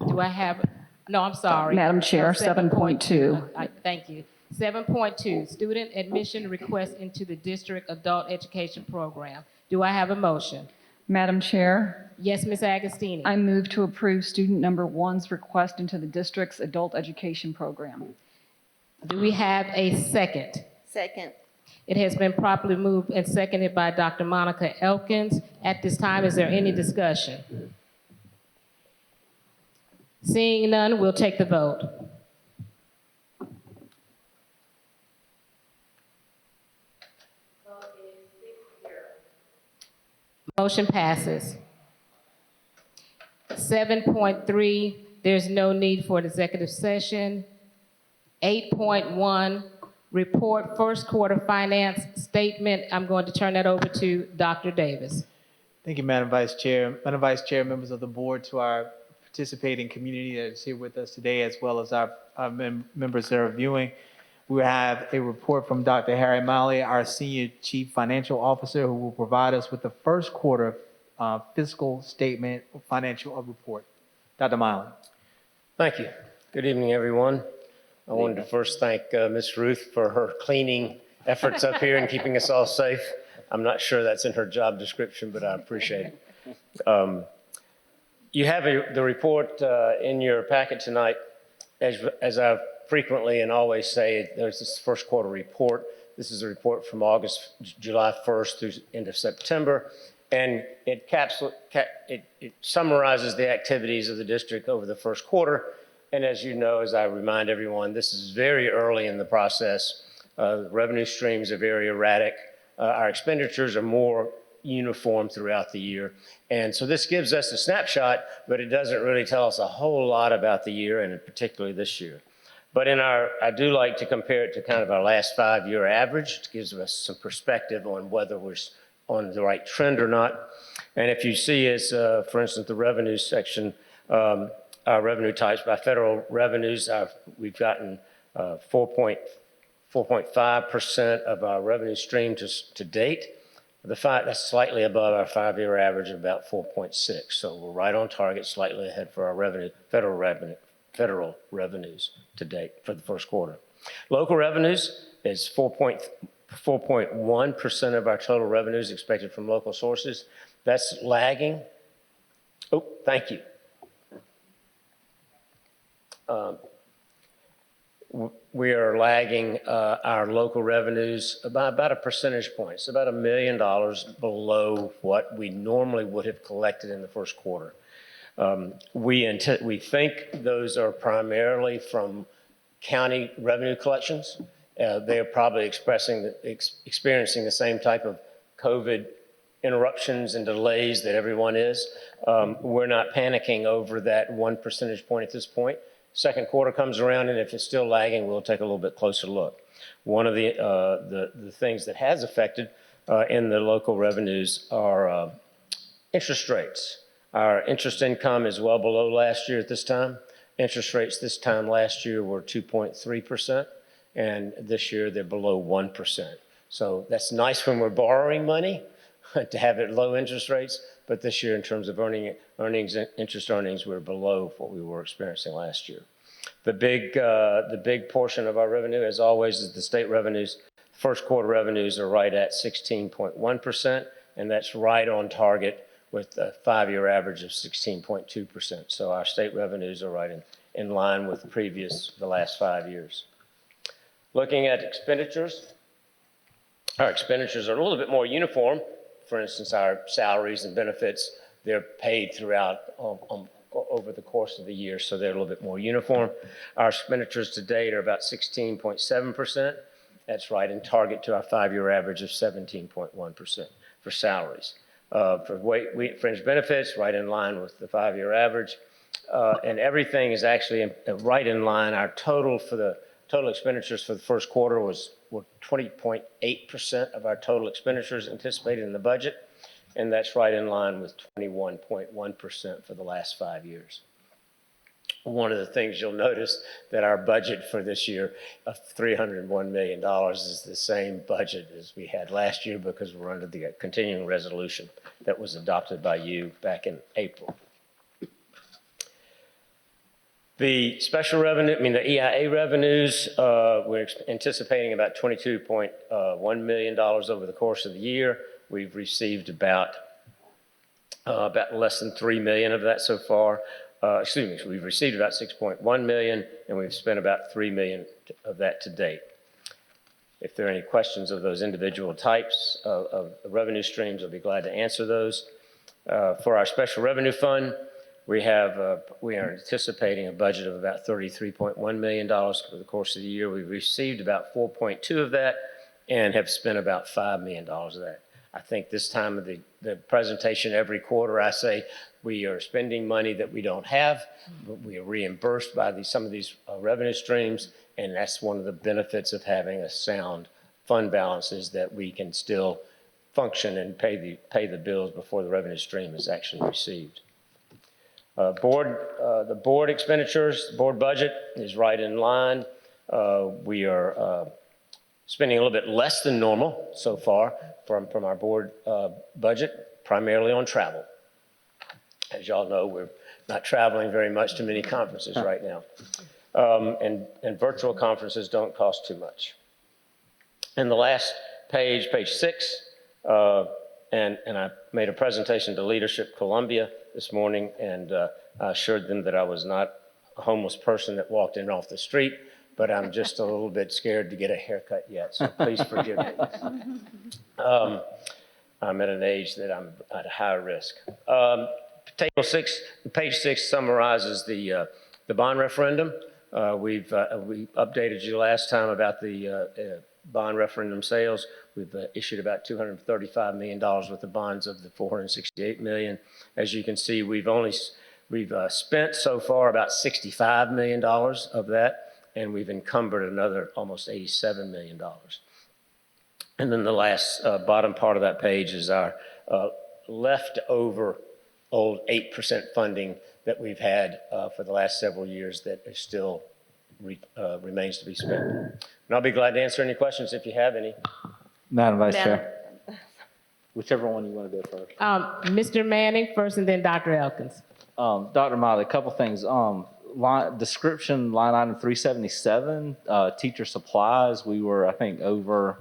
Do I have, no, I'm sorry. Madam Chair, 7.2. Thank you. 7.2, student admission request into the district adult education program. Do I have a motion? Madam Chair, Yes, Ms. Agostini. I move to approve student number 1's request into the district's adult education program. Do we have a second? Second. It has been properly moved and seconded by Dr. Monica Elkins. At this time, is there any discussion? Seeing none, we'll take the vote. Motion passes. 7.3, there's no need for an executive session. 8.1, report first quarter finance statement. I'm going to turn that over to Dr. Davis. Thank you, Madam Vice Chair. Madam Vice Chair, members of the board, to our participating community that is here with us today, as well as our members that are viewing. We have a report from Dr. Harry Malley, our Senior Chief Financial Officer, who will provide us with the first quarter fiscal statement financial report. Dr. Malley. Thank you. Good evening, everyone. I wanted to first thank Ms. Ruth for her cleaning efforts up here and keeping us all safe. I'm not sure that's in her job description, but I appreciate it. You have the report in your packet tonight. As I frequently and always say, there's this first quarter report. This is a report from July 1st through end of September, and it summarizes the activities of the district over the first quarter. And as you know, as I remind everyone, this is very early in the process. Revenue streams are very erratic. Our expenditures are more uniform throughout the year. And so this gives us a snapshot, but it doesn't really tell us a whole lot about the year, and particularly this year. But I do like to compare it to kind of our last 5-year average. It gives us some perspective on whether we're on the right trend or not. And if you see as, for instance, the revenue section, our revenue types by federal revenues, we've gotten 4.5% of our revenue stream to date. That's slightly above our 5-year average of about 4.6. So we're right on target, slightly ahead for our federal revenues to date for the first quarter. Local revenues is 4.1% of our total revenues expected from local sources. That's lagging. Oh, thank you. We are lagging our local revenues by about a percentage point. It's about $1 million below what we normally would have collected in the first quarter. We think those are primarily from county revenue collections. They are probably experiencing the same type of COVID interruptions and delays that everyone is. We're not panicking over that 1 percentage point at this point. Second quarter comes around, and if it's still lagging, we'll take a little bit closer look. One of the things that has affected in the local revenues are interest rates. Our interest income is well below last year at this time. Interest rates this time last year were 2.3%, and this year they're below 1%. So that's nice when we're borrowing money to have it low interest rates, but this year in terms of interest earnings, we're below what we were experiencing last year. The big portion of our revenue, as always, is the state revenues. First quarter revenues are right at 16.1%, and that's right on target with a 5-year average of 16.2%. So our state revenues are right in line with the last 5 years. Looking at expenditures, Our expenditures are a little bit more uniform. For instance, our salaries and benefits, they're paid throughout over the course of the year, so they're a little bit more uniform. Our expenditures to date are about 16.7%. That's right in target to our 5-year average of 17.1% for salaries. For fringe benefits, right in line with the 5-year average. And everything is actually right in line. Our total expenditures for the first quarter were 20.8% of our total expenditures anticipated in the budget, and that's right in line with 21.1% for the last 5 years. One of the things you'll notice that our budget for this year of $301 million is the same budget as we had last year because we're under the continuing resolution that was adopted by you back in April. The special revenue, the EIA revenues, we're anticipating about $22.1 million over the course of the year. We've received about less than $3 million of that so far. We've received about $6.1 million, and we've spent about $3 million of that to date. If there are any questions of those individual types of revenue streams, I'll be glad to answer those. For our special revenue fund, we are anticipating a budget of about $33.1 million for the course of the year. We've received about 4.2 of that and have spent about $5 million of that. I think this time of the presentation every quarter I say we are spending money that we don't have, but we are reimbursed by some of these revenue streams, and that's one of the benefits of having a sound fund balance is that we can still function and pay the bills before the revenue stream is actually received. The board expenditures, the board budget is right in line. We are spending a little bit less than normal so far from our board budget, primarily on travel. As y'all know, we're not traveling very much to many conferences right now. And virtual conferences don't cost too much. And the last page 6, and I made a presentation to Leadership Columbia this morning, and I assured them that I was not a homeless person that walked in off the street, but I'm just a little bit scared to get a haircut yet, so please forgive me. I'm at an age that I'm at a high risk. Page 6 summarizes the bond referendum. We updated you last time about the bond referendum sales. We've issued about $235 million worth of bonds of the $468 million. As you can see, we've spent so far about $65 million of that, and we've encumbered another almost $87 million. And then the last bottom part of that page is our leftover old 8% funding that we've had for the last several years that is still remains to be spent. And I'll be glad to answer any questions if you have any. Madam Vice Chair. Whichever one you want to go first. Mr. Manning first and then Dr. Elkins. Dr. Miley, a couple things. Description, line item 377, teacher supplies, we were, I think, over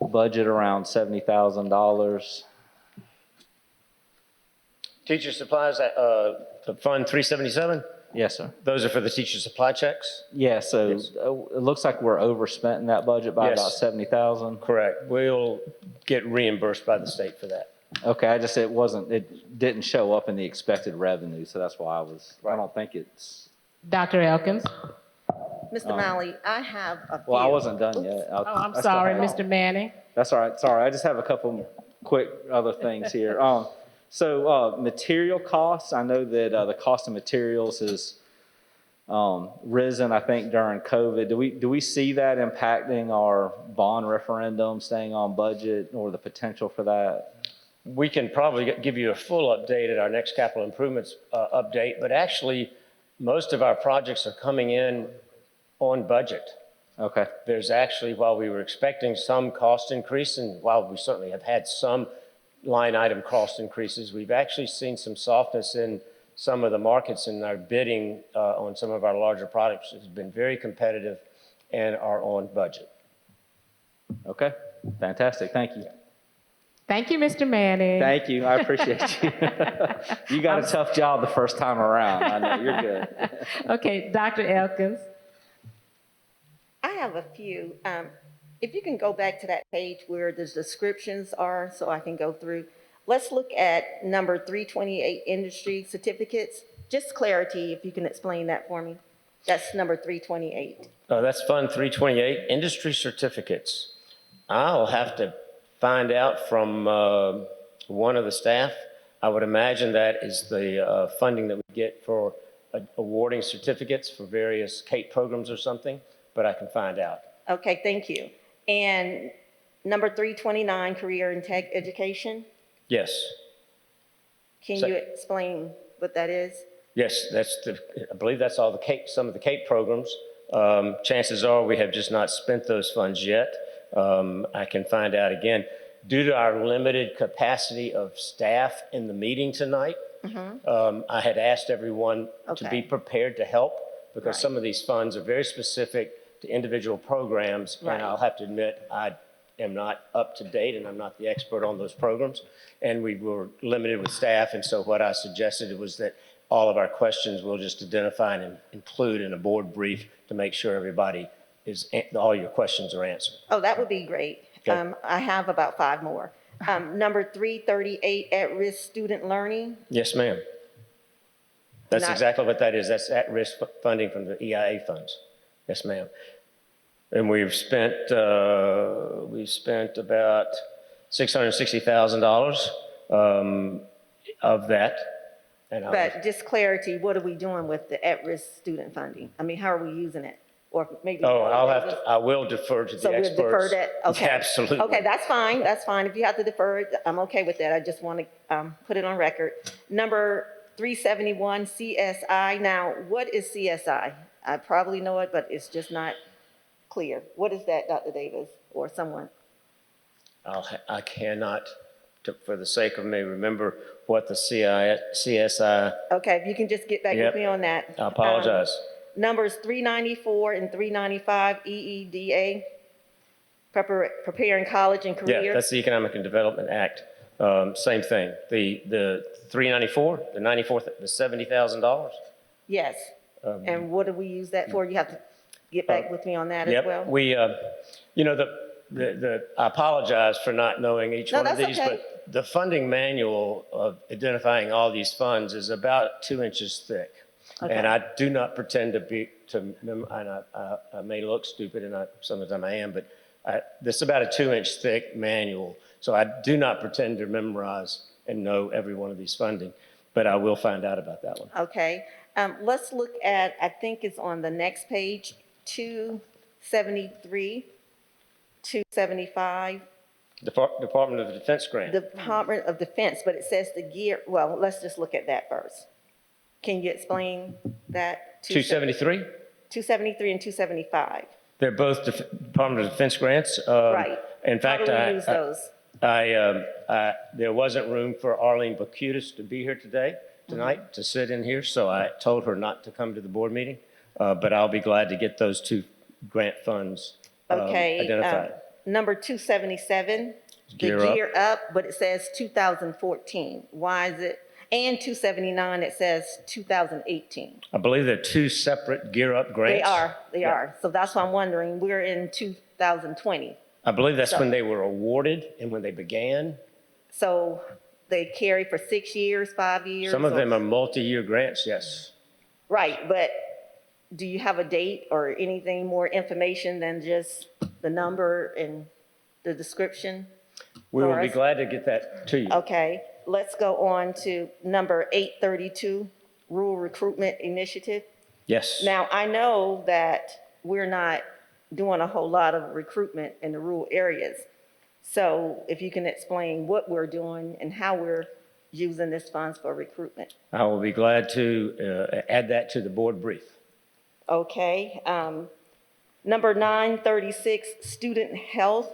budget around $70,000. Teacher supplies, Fund 377? Yes, sir. Those are for the teacher supply checks? Yeah, so Yes. It looks like we're overspent in that budget by Yes. about $70,000. Correct. We'll get reimbursed by the state for that. Okay, it didn't show up in the expected revenue, so that's why I don't think it's. Dr. Elkins. Mr. Malley, I have a few. Well, I wasn't done yet. I'm sorry, Mr. Manning. That's all right. Sorry, I just have a couple quick other things here. So material costs, I know that the cost of materials has risen, I think, during COVID. Do we see that impacting our bond referendum, staying on budget, or the potential for that? We can probably give you a full update at our next capital improvements update, but actually most of our projects are coming in on budget. Okay. There's actually, while we were expecting some cost increase, and while we certainly have had some line item cost increases, we've actually seen some softness in some of the markets, and our bidding on some of our larger products has been very competitive and are on budget. Okay, fantastic. Thank you. Thank you, Mr. Manning. Thank you. I appreciate you. You got a tough job the first time around. I know. You're good. Okay, Dr. Elkins. I have a few. If you can go back to that page where the descriptions are, so I can go through. Let's look at number 328, industry certificates. Just clarity, if you can explain that for me. That's number 328. That's Fund 328, industry certificates. I'll have to find out from one of the staff. I would imagine that is the funding that we get for awarding certificates for various CAPE programs or something, but I can find out. Okay, thank you. And number 329, career and tech education. Yes. Can you explain what that is? Yes, I believe that's all the CAPE, some of the CAPE programs. Chances are we have just not spent those funds yet. I can find out again. Due to our limited capacity of staff in the meeting tonight, I had asked everyone to be prepared to help because some of these funds are very specific to individual programs, and I'll have to admit I am not up to date and I'm not the expert on those programs, and we were limited with staff, and so what I suggested was that all of our questions we'll just identify and include in a board brief to make sure everybody all your questions are answered. Oh, that would be great. Okay. I have about 5 more. Number 338, at-risk student learning. Yes, ma'am. That's exactly what that is. That's at-risk funding from the EIA funds. Yes, ma'am. And we've spent about $660,000 of that. But just clarity, what are we doing with the at-risk student funding? I mean, how are we using it? Or maybe. I will defer to the experts. So we'll defer that? Okay. Yeah, absolutely. Okay, that's fine. That's fine. If you have to defer it, I'm okay with that. I just want to put it on record. Number 371, CSI. Now, what is CSI? I probably know it, but it's just not clear. What is that, Dr. Davis, or someone? I cannot, for the sake of me, remember what the CSI. Okay, if you can just get back with me on that. I apologize. Numbers 394 and 395, EEDA, preparing college and career. Yeah, that's the Economic and Development Act. Same thing. The 394, the 94, the $70,000. Yes. And what do we use that for? You have to get back with me on that as well. We, you know, I apologize for not knowing each one of these, but the funding manual of identifying all these funds is about 2 inches thick. Okay. And I do not pretend and I may look stupid, and sometimes I am, but this is about a 2-inch thick manual. So I do not pretend to memorize and know every one of these funding, but I will find out about that one. Okay. Let's look at, I think it's on the next page, 273, 275. Department of Defense grant. Department of Defense, but it says the gear, well, let's just look at that first. Can you explain that? 273? 273 and 275. They're both Department of Defense grants. Right. In fact, how do we use those? There wasn't room for Arlene Bakutis to be here tonight, to sit in here, so I told her not to come to the board meeting, but I'll be glad to get those 2 grant funds identified. Number 277, Gear Up, but it says 2014. Why is it? And 279, it says 2018. I believe they're 2 separate Gear Up grants. They are. So that's why I'm wondering, we're in 2020. I believe that's when they were awarded and when they began. So they carry for 6 years, 5 years? Some of them are multi-year grants, yes. Right, but do you have a date or anything more information than just the number and the description? We will be glad to get that to you. Okay. Let's go on to number 832, Rural Recruitment Initiative. Yes. Now, I know that we're not doing a whole lot of recruitment in the rural areas. So if you can explain what we're doing and how we're using this funds for recruitment. I will be glad to add that to the board brief. Okay. Number 936, Student Health.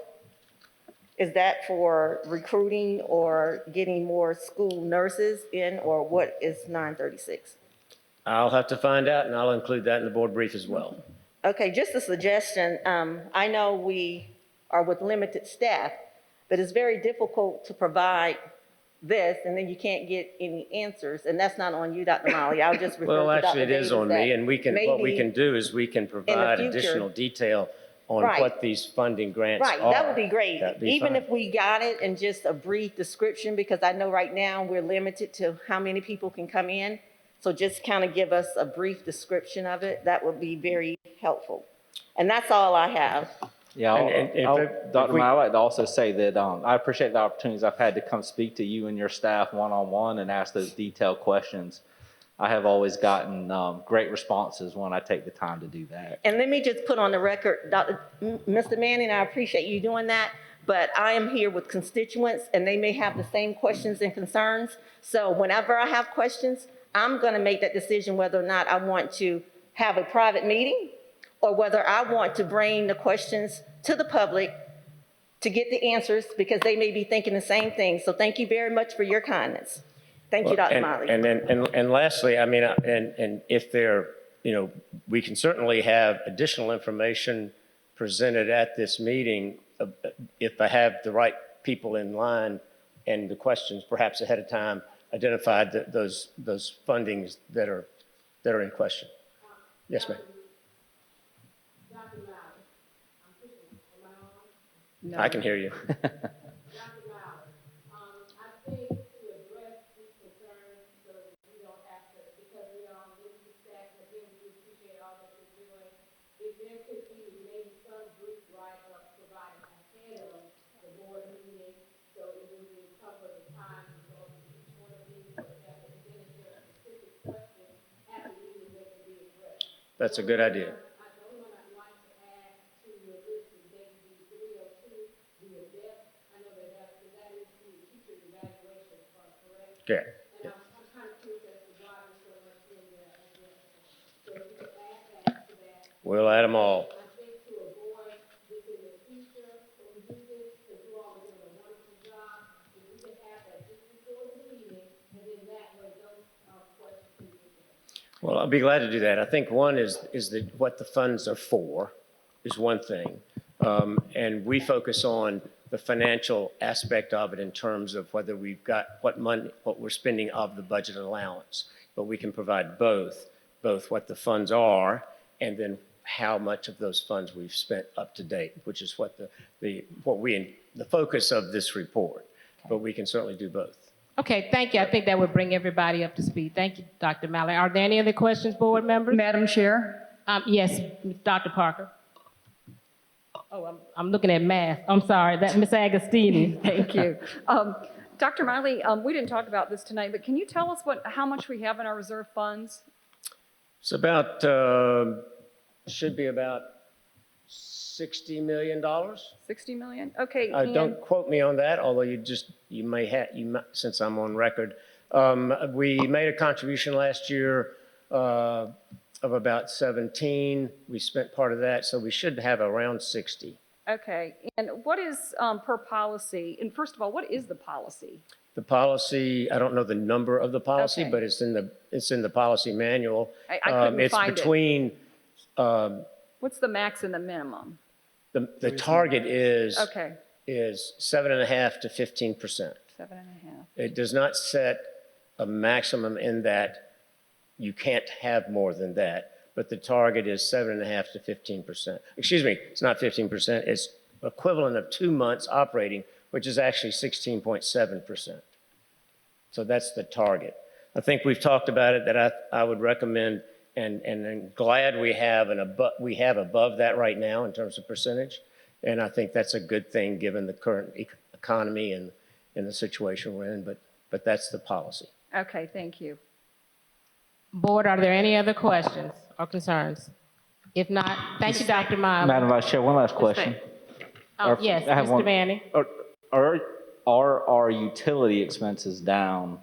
Is that for recruiting or getting more school nurses in, or what is 936? I'll have to find out, and I'll include that in the board brief as well. Okay, just a suggestion. I know we are with limited staff, but it's very difficult to provide this, and then you can't get any answers, and that's not on you, Dr. Molly. I'll just refer to Dr. Well, actually, it is Davis on me, and what we can do is we can provide future, additional detail on Right. what these funding grants Right, are. that would be great. That'd be Even fine. if we got it in just a brief description, because I know right now we're limited to how many people can come in. So just kind of give us a brief description of it. That would be very helpful. And that's all I have. Yeah, if Dr. we- Meyer, I'd like to also say that I appreciate the opportunities I've had to come speak to you and your staff one-on-one and ask those detailed questions. I have always gotten great responses when I take the time to do that. And let me just put on the record, Mr. Manning, I appreciate you doing that, but I am here with constituents and they may have the same questions and concerns. So whenever I have questions, I'm gonna make that decision whether or not I want to have a private meeting or whether I want to bring the questions to the public to get the answers because they may be thinking the same thing. So thank you very much for your kindness. Thank you, Dr. Miley. And lastly, I mean, and if there, we can certainly have additional information presented at this meeting if I have the right people in line and the questions perhaps ahead of time identified those fundings that are in question. Yes, ma'am. No. I can hear you. That's a good idea. Okay. Yeah. We'll add them all. Well, I'll be glad to do that. I think one is what the funds are for is one thing. And we focus on the financial aspect of it in terms of whether we've got what we're spending of the budget allowance. But we can provide both what the funds are and then how much of those funds we've spent up to date, which is what the focus of this report. But we can certainly do both. Okay, thank you. I think that would bring everybody up to speed. Thank you, Dr. Malley. Are there any other questions, board members? Madam Chair? Yes, Dr. Parker. Oh, I'm looking at math. I'm sorry, that's Ms. Agostini. Thank you. Dr. Miley, we didn't talk about this tonight, but can you tell us how much we have in our reserve funds? It's about, should be about $60 million. 60 million? Okay. Don't quote me on that, although you might, since I'm on record. We made a contribution last year of about 17. We spent part of that, so we should have around 60. Okay. And what is per policy? And first of all, what is the policy? The policy, I don't know the number of the policy, Okay. but it's in the policy manual. I couldn't find it. It's between, What's the max and the minimum? the target is Okay. 7.5% to 15%. 7.5. It does not set a maximum in that you can't have more than that, but the target is 7.5% to 15%. Excuse me, it's not 15%, it's equivalent of 2 months operating, which is actually 16.7%. So that's the target. I think we've talked about it, that I would recommend, and I'm glad we have above that right now in terms of percentage. And I think that's a good thing given the current economy and the situation we're in, but that's the policy. Okay, thank you. Board, are there any other questions or concerns? If not, thank you, Dr. Miles. Madam Vice Chair, one last question. Yes, I have Mr. one. Manning. Are our utility expenses down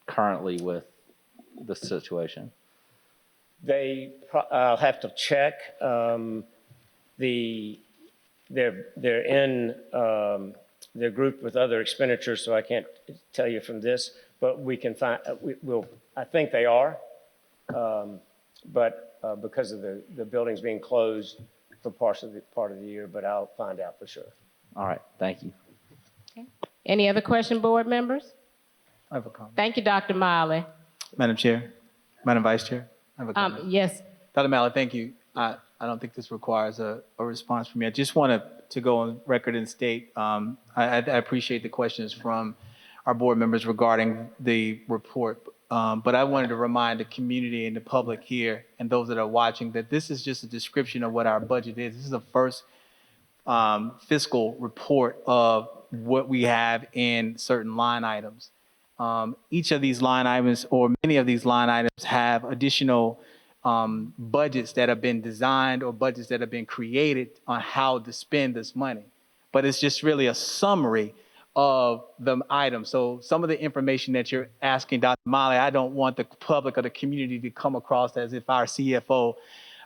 currently with the situation? I'll have to check. They're grouped with other expenditures, so I can't tell you from this, but we can find, I think they are. But because of the buildings being closed for part of the year, but I'll find out for sure. All right, thank you. Any other question, board members? I have a comment. Thank you, Dr. Miley. Madam Chair, Madam Vice Chair, I have a comment. Yes, Dr. Malley, thank you. I I don't think this requires a response from me. I just want to go on record and state, I appreciate the questions from our board members regarding the report. But I wanted to remind the community and the public here and those that are watching that this is just a description of what our budget is. This is the first fiscal report of what we have in certain line items. Each of these line items, or many of these line items, have additional budgets that have been designed or budgets that have been created on how to spend this money. But it's just really a summary of the items. So some of the information that you're asking, Dr. Molly, I don't want the public or the community to come across as if our CFO,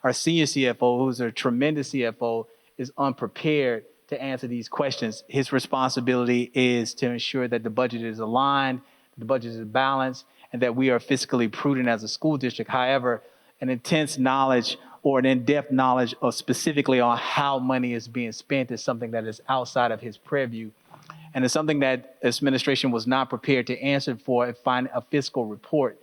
our senior CFO, who's a tremendous CFO, is unprepared to answer these questions. His responsibility is to ensure that the budget is aligned, the budget is balanced, and that we are fiscally prudent as a school district. However, an intense knowledge or an in-depth knowledge of specifically on how money is being spent is something that is outside of his purview. And it's something that this administration was not prepared to answer for and find a fiscal report.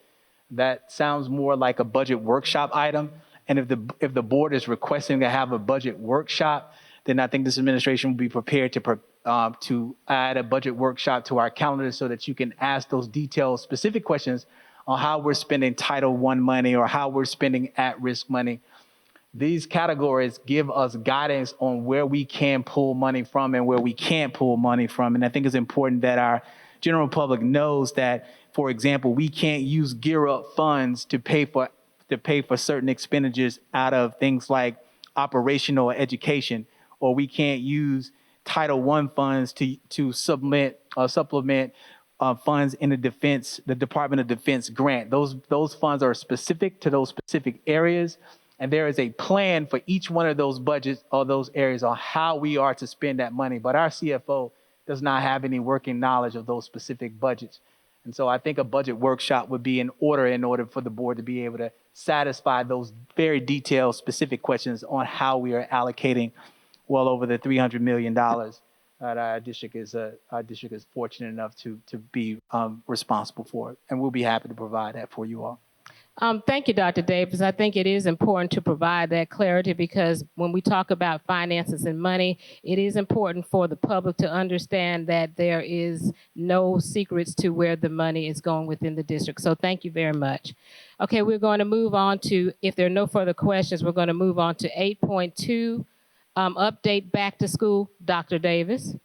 That sounds more like a budget workshop item. And if the board is requesting to have a budget workshop, then I think this administration will be prepared to add a budget workshop to our calendar so that you can ask those detailed, specific questions on how we're spending Title I money or how we're spending at-risk money. These categories give us guidance on where we can pull money from and where we can't pull money from. And I think it's important that our general public knows that, for example, we can't use Gear Up funds to pay for certain expenditures out of things like operational education, or we can't use Title I funds to supplement funds in the Department of Defense grant. Those funds are specific to those specific areas, and there is a plan for each one of those budgets or those areas on how we are to spend that money. But our CFO does not have any working knowledge of those specific budgets. And so I think a budget workshop would be in order for the board to be able to satisfy those very detailed, specific questions on how we are allocating well over the $300 million that our district is fortunate enough to be responsible for. And we'll be happy to provide that for you all. Thank you, Dr. Davis. I think it is important to provide that clarity because when we talk about finances and money, it is important for the public to understand that there is no secrets to where the money is going within the district. So thank you very much. Okay, we're going to move on to, if there are no further questions, we're going to move on to 8.2, update back to school. Dr. Davis.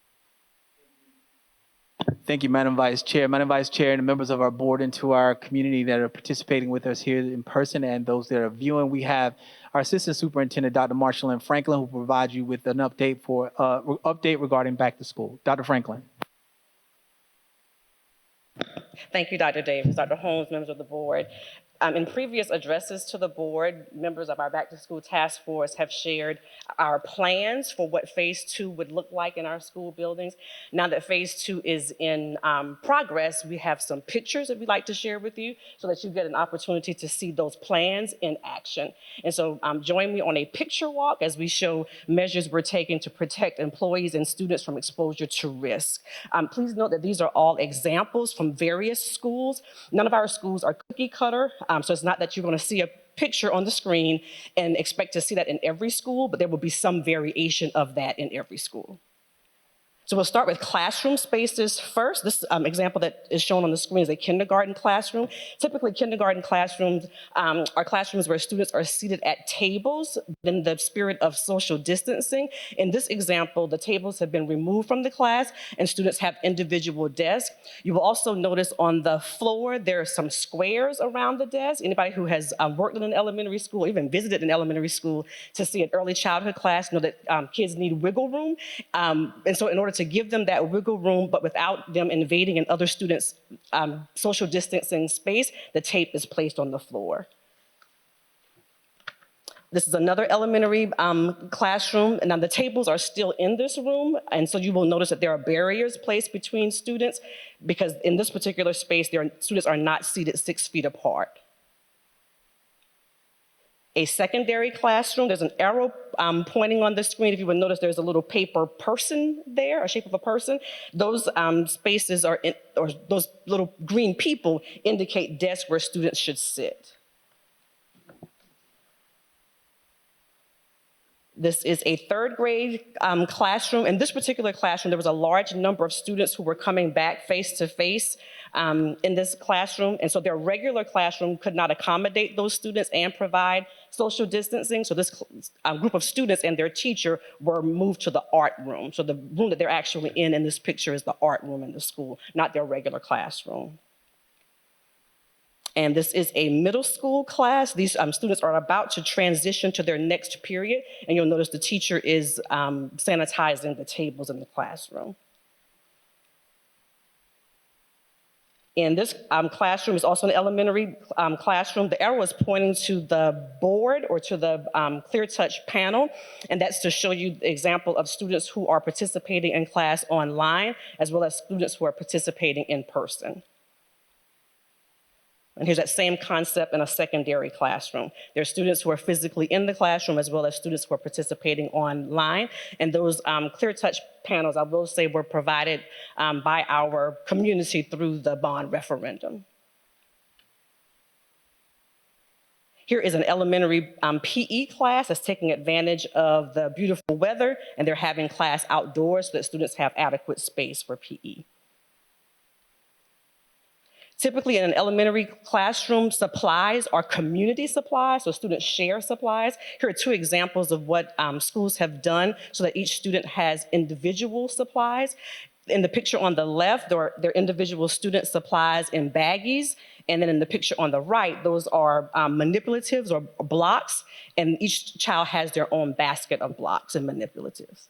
Thank you, Madam Vice Chair. Madam Vice Chair and the members of our board and to our community that are participating with us here in person and those that are viewing, we have our Assistant Superintendent, Dr. Marshalyn Franklin, who will provide you with an update regarding back to school. Dr. Franklin. Thank you, Dr. Davis, Dr. Holmes, members of the board. In previous addresses to the board, members of our Back to School Task Force have shared our plans for what Phase 2 would look like in our school buildings. Now that Phase 2 is in progress, we have some pictures that we'd like to share with you so that you get an opportunity to see those plans in action. And so join me on a picture walk as we show measures we're taking to protect employees and students from exposure to risk. Please note that these are all examples from various schools. None of our schools are cookie cutter. So it's not that you're going to see a picture on the screen and expect to see that in every school, but there will be some variation of that in every school. So we'll start with classroom spaces first. This example that is shown on the screen is a kindergarten classroom. Typically, kindergarten classrooms are classrooms where students are seated at tables in the spirit of social distancing. In this example, the tables have been removed from the class and students have individual desks. You will also notice on the floor, there are some squares around the desk. Anybody who has worked in an elementary school, even visited an elementary school to see an early childhood class know that kids need wiggle room. And so in order to give them that wiggle room, but without them invading in other students' social distancing space, the tape is placed on the floor. This is another elementary classroom, and now the tables are still in this room, and so you will notice that there are barriers placed between students because in this particular space, students are not seated 6 feet apart. A secondary classroom, there's an arrow pointing on the screen. If you would notice, there's a little paper person there, a shape of a person. Those spaces or those little green people indicate desks where students should sit. This is a third grade classroom. In this particular classroom, there was a large number of students who were coming back face to face in this classroom. And so their regular classroom could not accommodate those students and provide social distancing. So this group of students and their teacher were moved to the art room. So the room that they're actually in this picture is the art room in the school, not their regular classroom. And this is a middle school class. These students are about to transition to their next period. And you'll notice the teacher is sanitizing the tables in the classroom. And this classroom is also an elementary classroom. The arrow is pointing to the board or to the Clear Touch panel. And that's to show you the example of students who are participating in class online, as well as students who are participating in person. And here's that same concept in a secondary classroom. There are students who are physically in the classroom as well as students who are participating online. And those Clear Touch panels, I will say, were provided by our community through the bond referendum. Here is an elementary PE class that's taking advantage of the beautiful weather, and they're having class outdoors so that students have adequate space for PE. Typically in an elementary classroom, supplies are community supplies, so students share supplies. Here are two examples of what schools have done so that each student has individual supplies. In the picture on the left, there are individual student supplies in baggies. And then in the picture on the right, those are manipulatives or blocks, and each child has their own basket of blocks and manipulatives.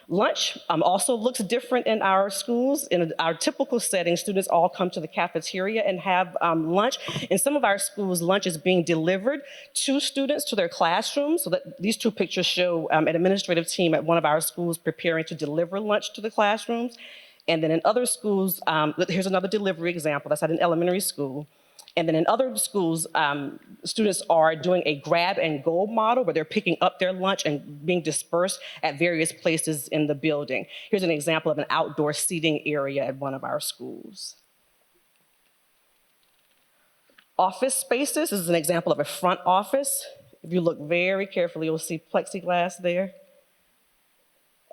Lunch also looks different in our schools. In our typical setting, students all come to the cafeteria and have lunch. In some of our schools, lunch is being delivered to students to their classrooms. So that these two pictures show an administrative team at one of our schools preparing to deliver lunch to the classrooms. And then in other schools, here's another delivery example. That's at an elementary school. And then in other schools, students are doing a grab and go model where they're picking up their lunch and being dispersed at various places in the building. Here's an example of an outdoor seating area at one of our schools. Office spaces, this is an example of a front office. If you look very carefully, you'll see plexiglass there.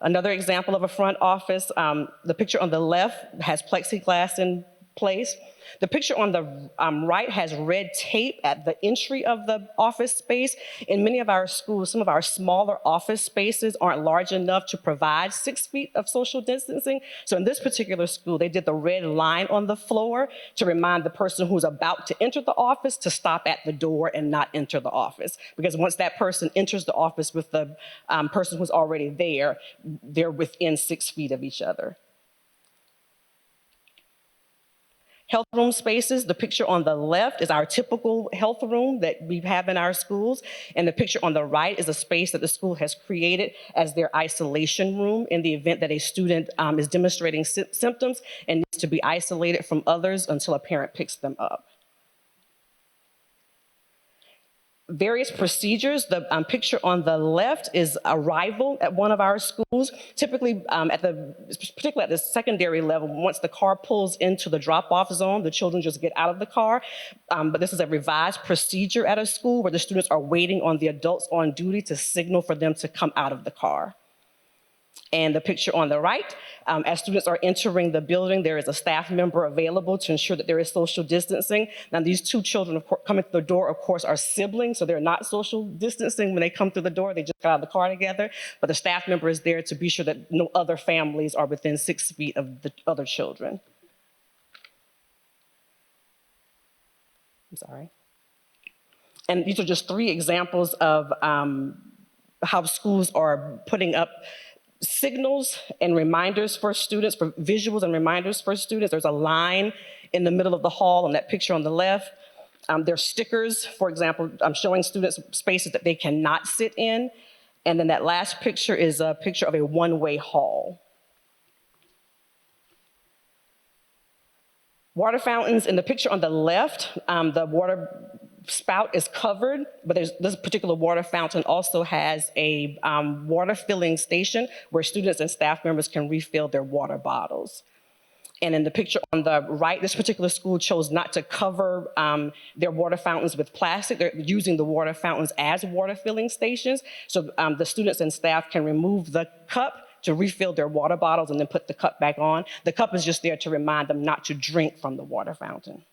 Another example of a front office, the picture on the left has plexiglass in place. The picture on the right has red tape at the entry of the office space. In many of our schools, some of our smaller office spaces aren't large enough to provide 6 feet of social distancing. So in this particular school, they did the red line on the floor to remind the person who's about to enter the office to stop at the door and not enter the office. Because once that person enters the office with the person who's already there, they're within 6 feet of each other. Health room spaces, the picture on the left is our typical health room that we have in our schools. And the picture on the right is a space that the school has created as their isolation room in the event that a student is demonstrating symptoms and needs to be isolated from others until a parent picks them up. Various procedures. The picture on the left is arrival at one of our schools. Typically, particularly at the secondary level, once the car pulls into the drop-off zone, the children just get out of the car. But this is a revised procedure at a school where the students are waiting on the adults on duty to signal for them to come out of the car. And the picture on the right, as students are entering the building, there is a staff member available to ensure that there is social distancing. Now, these two children coming through the door, of course, are siblings, so they're not social distancing when they come through the door. They just got out of the car together. But the staff member is there to be sure that no other families are within 6 feet of the other children. I'm sorry. And these are just 3 examples of how schools are putting up signals and reminders for students, for visuals and reminders for students. There's a line in the middle of the hall on that picture on the left. There's stickers, for example, showing students spaces that they cannot sit in. And then that last picture is a picture of a one-way hall. Water fountains, in the picture on the left, the water spout is covered, but this particular water fountain also has a water filling station where students and staff members can refill their water bottles. And in the picture on the right, this particular school chose not to cover their water fountains with plastic. They're using the water fountains as water filling stations. So the students and staff can remove the cup to refill their water bottles and then put the cup back on. The cup is just there to remind them not to drink from the water fountain.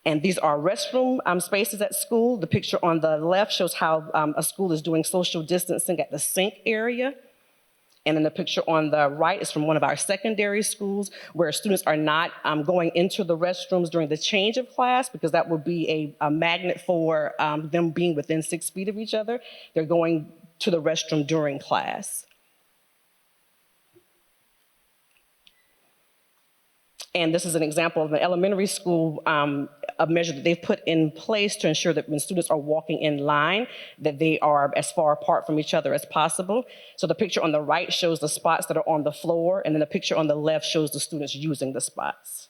And these are restroom spaces at school. The picture on the left shows how a school is doing social distancing at the sink area. And then the picture on the right is from one of our secondary schools where students are not going into the restrooms during the change of class because that would be a magnet for them being within 6 feet of each other. They're going to the restroom during class. And this is an example of an elementary school, a measure that they've put in place to ensure that when students are walking in line, that they are as far apart from each other as possible. So the picture on the right shows the spots that are on the floor, and then the picture on the left shows the students using the spots.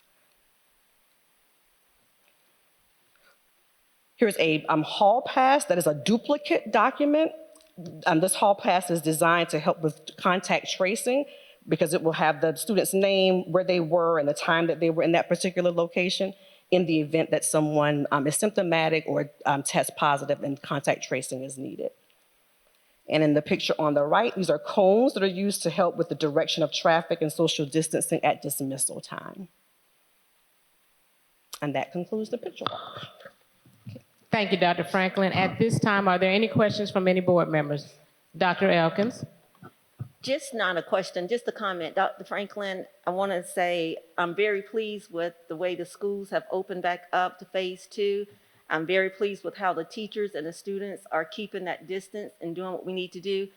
Here's a hall pass that is a duplicate document. This hall pass is designed to help with contact tracing, because it will have the student's name, where they were, and the time that they were in that particular location in the event that someone is symptomatic or tests positive and contact tracing is needed. And in the picture on the right, these are cones that are used to help with the direction of traffic and social distancing at dismissal time. And that concludes the picture walk. Thank you, Dr. Franklin. At this time, are there any questions from any board members? Dr. Elkins? Just not a question, just a comment. Dr. Franklin, I want to say I'm very pleased with the way the schools have opened back up to phase 2. I'm very pleased with how the teachers and the students are keeping that distance and doing what we need to do.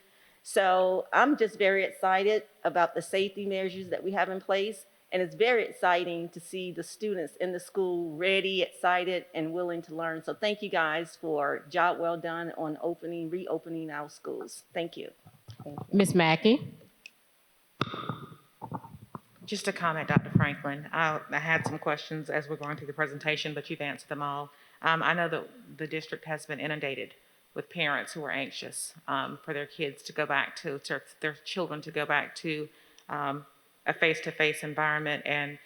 So I'm just very excited about the safety measures that we have in place. And it's very exciting to see the students in the school ready, excited, and willing to learn. So thank you guys for a job well done on reopening our schools. Thank you. Ms. Mackey? Just a comment, Dr. Franklin. I had some questions as we're going through the presentation, but you've answered them all. I know that the district has been inundated with parents who are anxious for their kids to go back to their children to go back to a face-to-face environment, and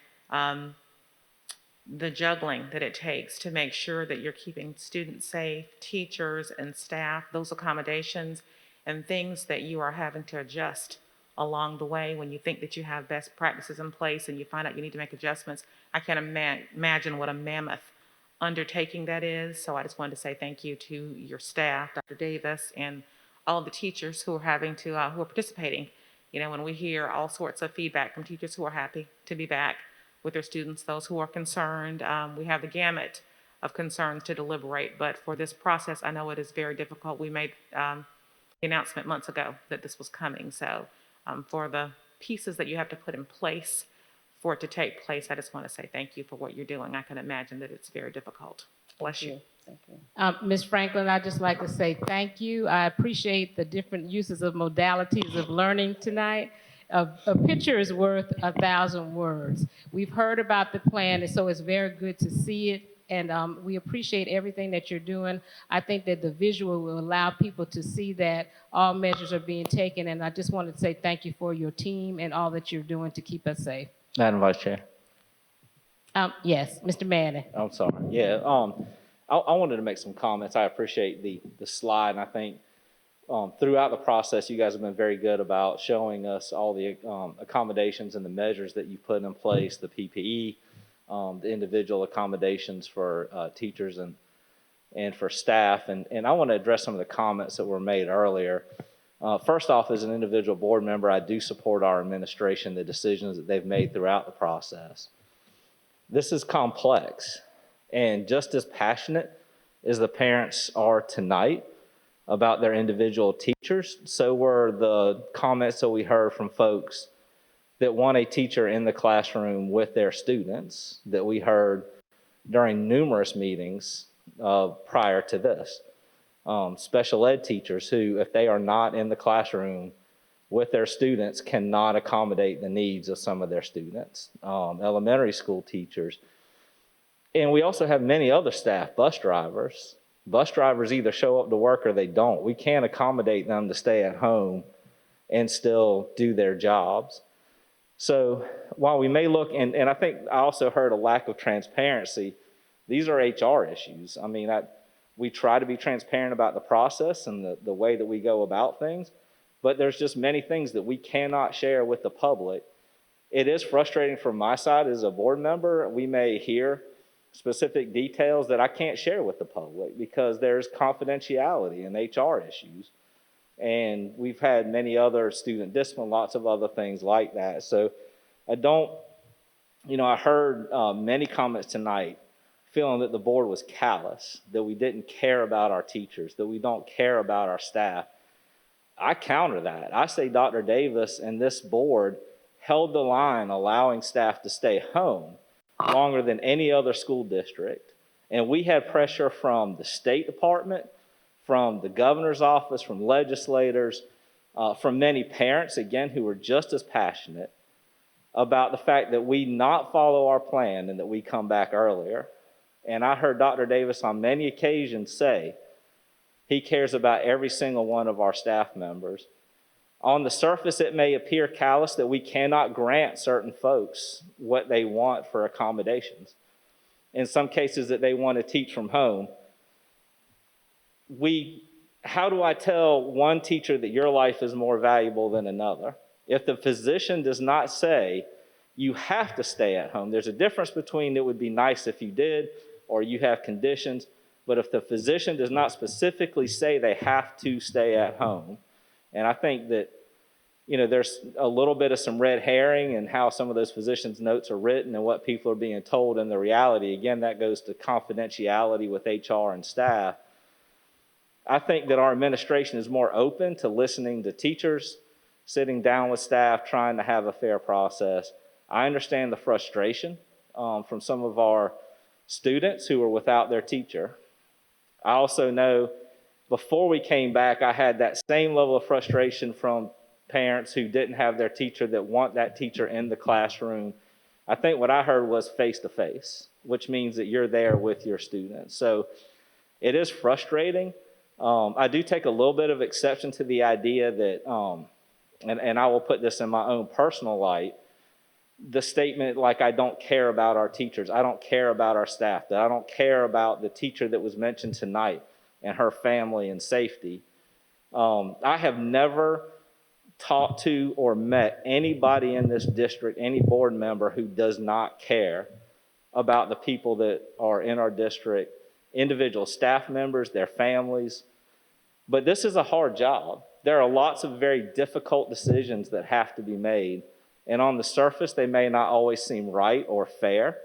the juggling that it takes to make sure that you're keeping students safe, teachers and staff, those accommodations, and things that you are having to adjust along the way when you think that you have best practices in place and you find out you need to make adjustments. I can't imagine what a mammoth undertaking that is. So I just wanted to say thank you to your staff, Dr. Davis, and all the teachers who are having to, who are participating. You know, when we hear all sorts of feedback from teachers who are happy to be back with their students, those who are concerned, we have the gamut of concerns to deliberate. But for this process, I know it is very difficult. We made the announcement months ago that this was coming. So for the pieces that you have to put in place for it to take place, I just want to say thank you for what you're doing. I can imagine that it's very difficult. Bless you. Thank you. Ms. Franklin, I'd just like to say thank you. I appreciate the different uses of modalities of learning tonight. A picture is worth 1,000 words. We've heard about the plan, and so it's very good to see it. And we appreciate everything that you're doing. I think that the visual will allow people to see that all measures are being taken. And I just wanted to say thank you for your team and all that you're doing to keep us safe. Madam Vice Chair. Yes, Mr. Manning. I'm sorry. Yeah, I wanted to make some comments. I appreciate the slide, and I think throughout the process, you guys have been very good about showing us all the accommodations and the measures that you put in place, the PPE, the individual accommodations for teachers and for staff. And I want to address some of the comments that were made earlier. First off, as an individual board member, I do support our administration, the decisions that they've made throughout the process. This is complex, and just as passionate as the parents are tonight about their individual teachers, so were the comments that we heard from folks that want a teacher in the classroom with their students that we heard during numerous meetings prior to this. Special ed teachers who, if they are not in the classroom with their students, cannot accommodate the needs of some of their students. Elementary school teachers. And we also have many other staff, bus drivers. Bus drivers either show up to work or they don't. We can't accommodate them to stay at home and still do their jobs. So while we may look, and I think I also heard a lack of transparency, these are HR issues. I mean, we try to be transparent about the process and the way that we go about things, but there's just many things that we cannot share with the public. It is frustrating from my side as a board member. We may hear specific details that I can't share with the public because there's confidentiality and HR issues. And we've had many other student discipline, lots of other things like that. So I heard many comments tonight feeling that the board was callous, that we didn't care about our teachers, that we don't care about our staff. I counter that. I say Dr. Davis and this board held the line allowing staff to stay home longer than any other school district. And we had pressure from the State Department, from the governor's office, from legislators, from many parents, again, who were just as passionate about the fact that we not follow our plan and that we come back earlier. And I heard Dr. Davis on many occasions say he cares about every single one of our staff members. On the surface, it may appear callous that we cannot grant certain folks what they want for accommodations. In some cases that they want to teach from home. How do I tell one teacher that your life is more valuable than another? If the physician does not say you have to stay at home, there's a difference between it would be nice if you did or you have conditions, but if the physician does not specifically say they have to stay at home, and I think that there's a little bit of some red herring in how some of those physicians' notes are written and what people are being told in the reality. Again, that goes to confidentiality with HR and staff. I think that our administration is more open to listening to teachers, sitting down with staff, trying to have a fair process. I understand the frustration from some of our students who are without their teacher. I also know before we came back, I had that same level of frustration from parents who didn't have their teacher that want that teacher in the classroom. I think what I heard was face-to-face, which means that you're there with your students. So it is frustrating. I do take a little bit of exception to the idea that, and I will put this in my own personal light, the statement like I don't care about our teachers, I don't care about our staff, that I don't care about the teacher that was mentioned tonight and her family and safety. I have never talked to or met anybody in this district, any board member who does not care about the people that are in our district, individual staff members, their families. But this is a hard job. There are lots of very difficult decisions that have to be made. And on the surface, they may not always seem right or fair.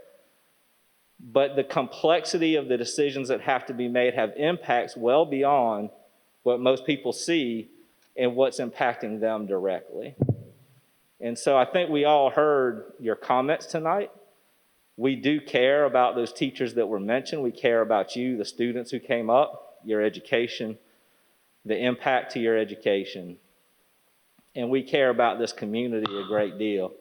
But the complexity of the decisions that have to be made have impacts well beyond what most people see and what's impacting them directly. And so I think we all heard your comments tonight. We do care about those teachers that were mentioned. We care about you, the students who came up, your education, the impact to your education. And we care about this community a great deal.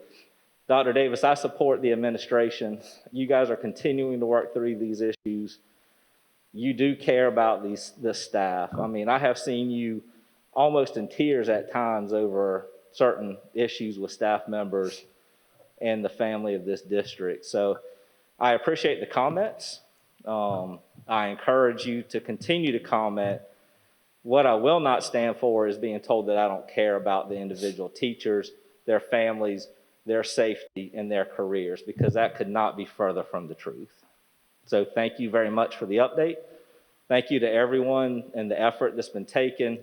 Dr. Davis, I support the administration. You guys are continuing to work through these issues. You do care about this staff. I mean, I have seen you almost in tears at times over certain issues with staff members and the family of this district. So I appreciate the comments. I encourage you to continue to comment. What I will not stand for is being told that I don't care about the individual teachers, their families, their safety, and their careers, because that could not be further from the truth. So thank you very much for the update. Thank you to everyone and the effort that's been taken.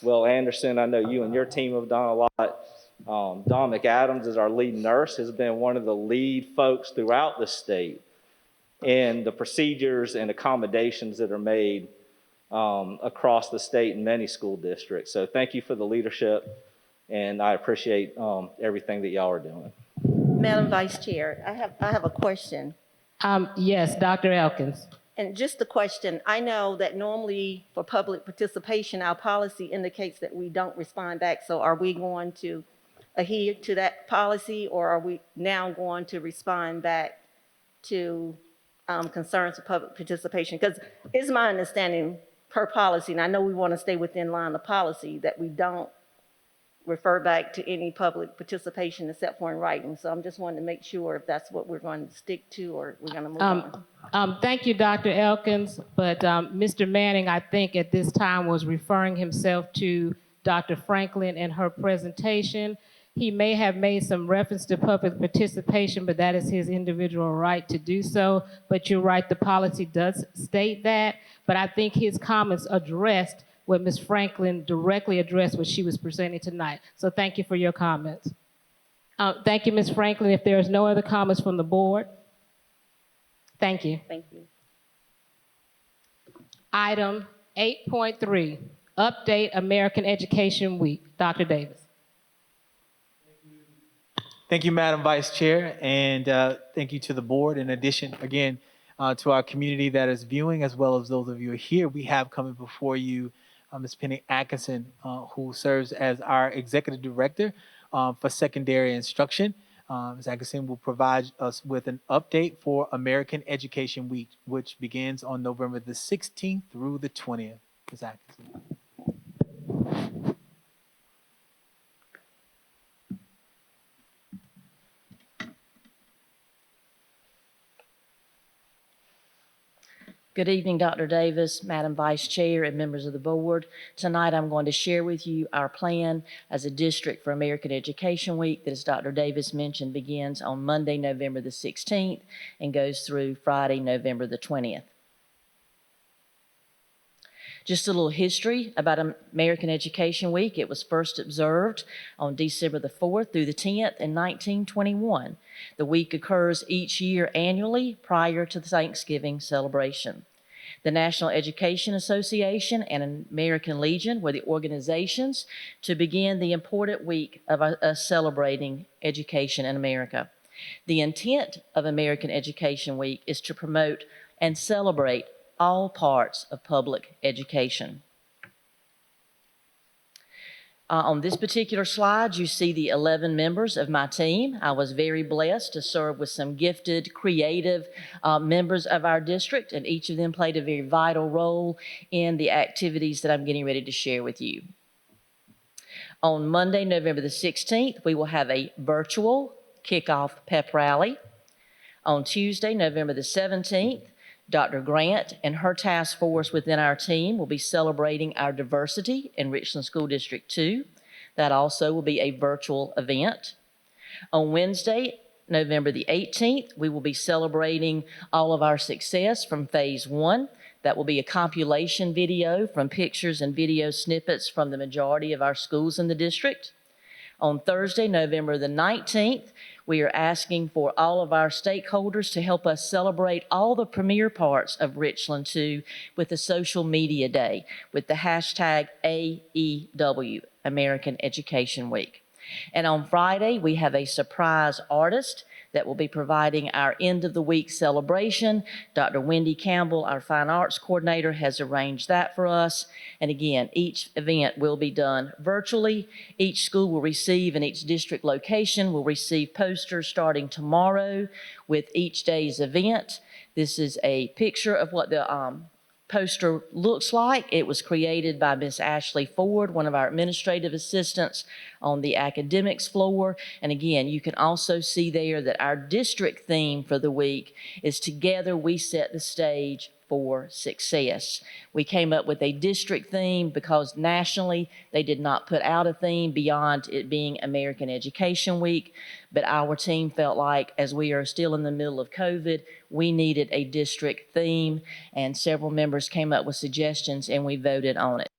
Will Anderson, I know you and your team have done a lot. Dawn McAdams is our lead nurse, has been one of the lead folks throughout the state in the procedures and accommodations that are made across the state in many school districts. So thank you for the leadership, and I appreciate everything that y'all are doing. Madam Vice Chair, I have a question. Yes, Dr. Elkins. And just a question, I know that normally for public participation, our policy indicates that we don't respond back. So are we going to adhere to that policy, or are we now going to respond back to concerns for public participation? Because it's my understanding per policy, and I know we want to stay within line of policy, that we don't refer back to any public participation except for in writing. So I'm just wanting to make sure if that's what we're going to stick to or we're going to move on. Thank you, Dr. Elkins, but Mr. Manning, I think at this time was referring himself to Dr. Franklin in her presentation. He may have made some reference to public participation, but that is his individual right to do so. But you're right, the policy does state that, but I think his comments addressed what Ms. Franklin directly addressed what she was presenting tonight. So thank you for your comments. Thank you, Ms. Franklin. If there's no other comments from the board, thank you. Thank you. Item 8.3, Update American Education Week. Dr. Davis. Thank you, Madam Vice Chair, and thank you to the board. In addition, again, to our community that is viewing, as well as those of you here, we have coming before you Ms. Penny Atkinson, who serves as our Executive Director for Secondary Instruction. Ms. Atkinson will provide us with an update for American Education Week, which begins on November the 16th through the 20th. Ms. Atkinson. Good evening, Dr. Davis, Madam Vice Chair, and members of the board. Tonight, I'm going to share with you our plan as a district for American Education Week that, as Dr. Davis mentioned, begins on Monday, November the 16th and goes through Friday, November the 20th. Just a little history about American Education Week. It was first observed on December the 4th through the 10th in 1921. The week occurs each year annually prior to the Thanksgiving celebration. The National Education Association and American Legion were the organizations to begin the important week of us celebrating education in America. The intent of American Education Week is to promote and celebrate all parts of public education. On this particular slide, you see the 11 members of my team. I was very blessed to serve with some gifted, creative members of our district, and each of them played a very vital role in the activities that I'm getting ready to share with you. On Monday, November the 16th, we will have a virtual kickoff pep rally. On Tuesday, November the 17th, Dr. Grant and her task force within our team will be celebrating our diversity in Richland School District 2. That also will be a virtual event. On Wednesday, November the 18th, we will be celebrating all of our success from Phase 1. That will be a compilation video from pictures and video snippets from the majority of our schools in the district. On Thursday, November the 19th, we are asking for all of our stakeholders to help us celebrate all the premier parts of Richland 2 with a social media day with the hashtag AEW, American Education Week. And on Friday, we have a surprise artist that will be providing our end of the week celebration. Dr. Wendy Campbell, our fine arts coordinator, has arranged that for us. And again, each event will be done virtually. Each school will receive, and each district location will receive posters starting tomorrow with each day's event. This is a picture of what the poster looks like. It was created by Miss Ashley Ford, one of our administrative assistants on the academics floor. And again, you can also see there that our district theme for the week is Together We Set the Stage for Success. We came up with a district theme because nationally they did not put out a theme beyond it being American Education Week, but our team felt like, as we are still in the middle of COVID, we needed a district theme, and several members came up with suggestions and we voted on it.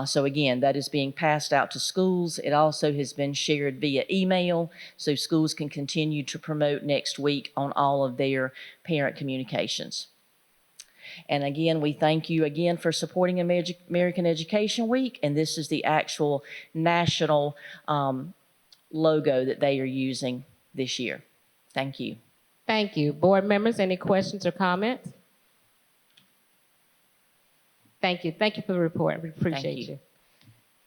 So again, that is being passed out to schools. It also has been shared via email, so schools can continue to promote next week on all of their parent communications. And again, we thank you again for supporting American Education Week, and this is the actual national logo that they are using this year. Thank you. Thank you. Board members, any questions or comments? Thank you. Thank you for the report. We appreciate you.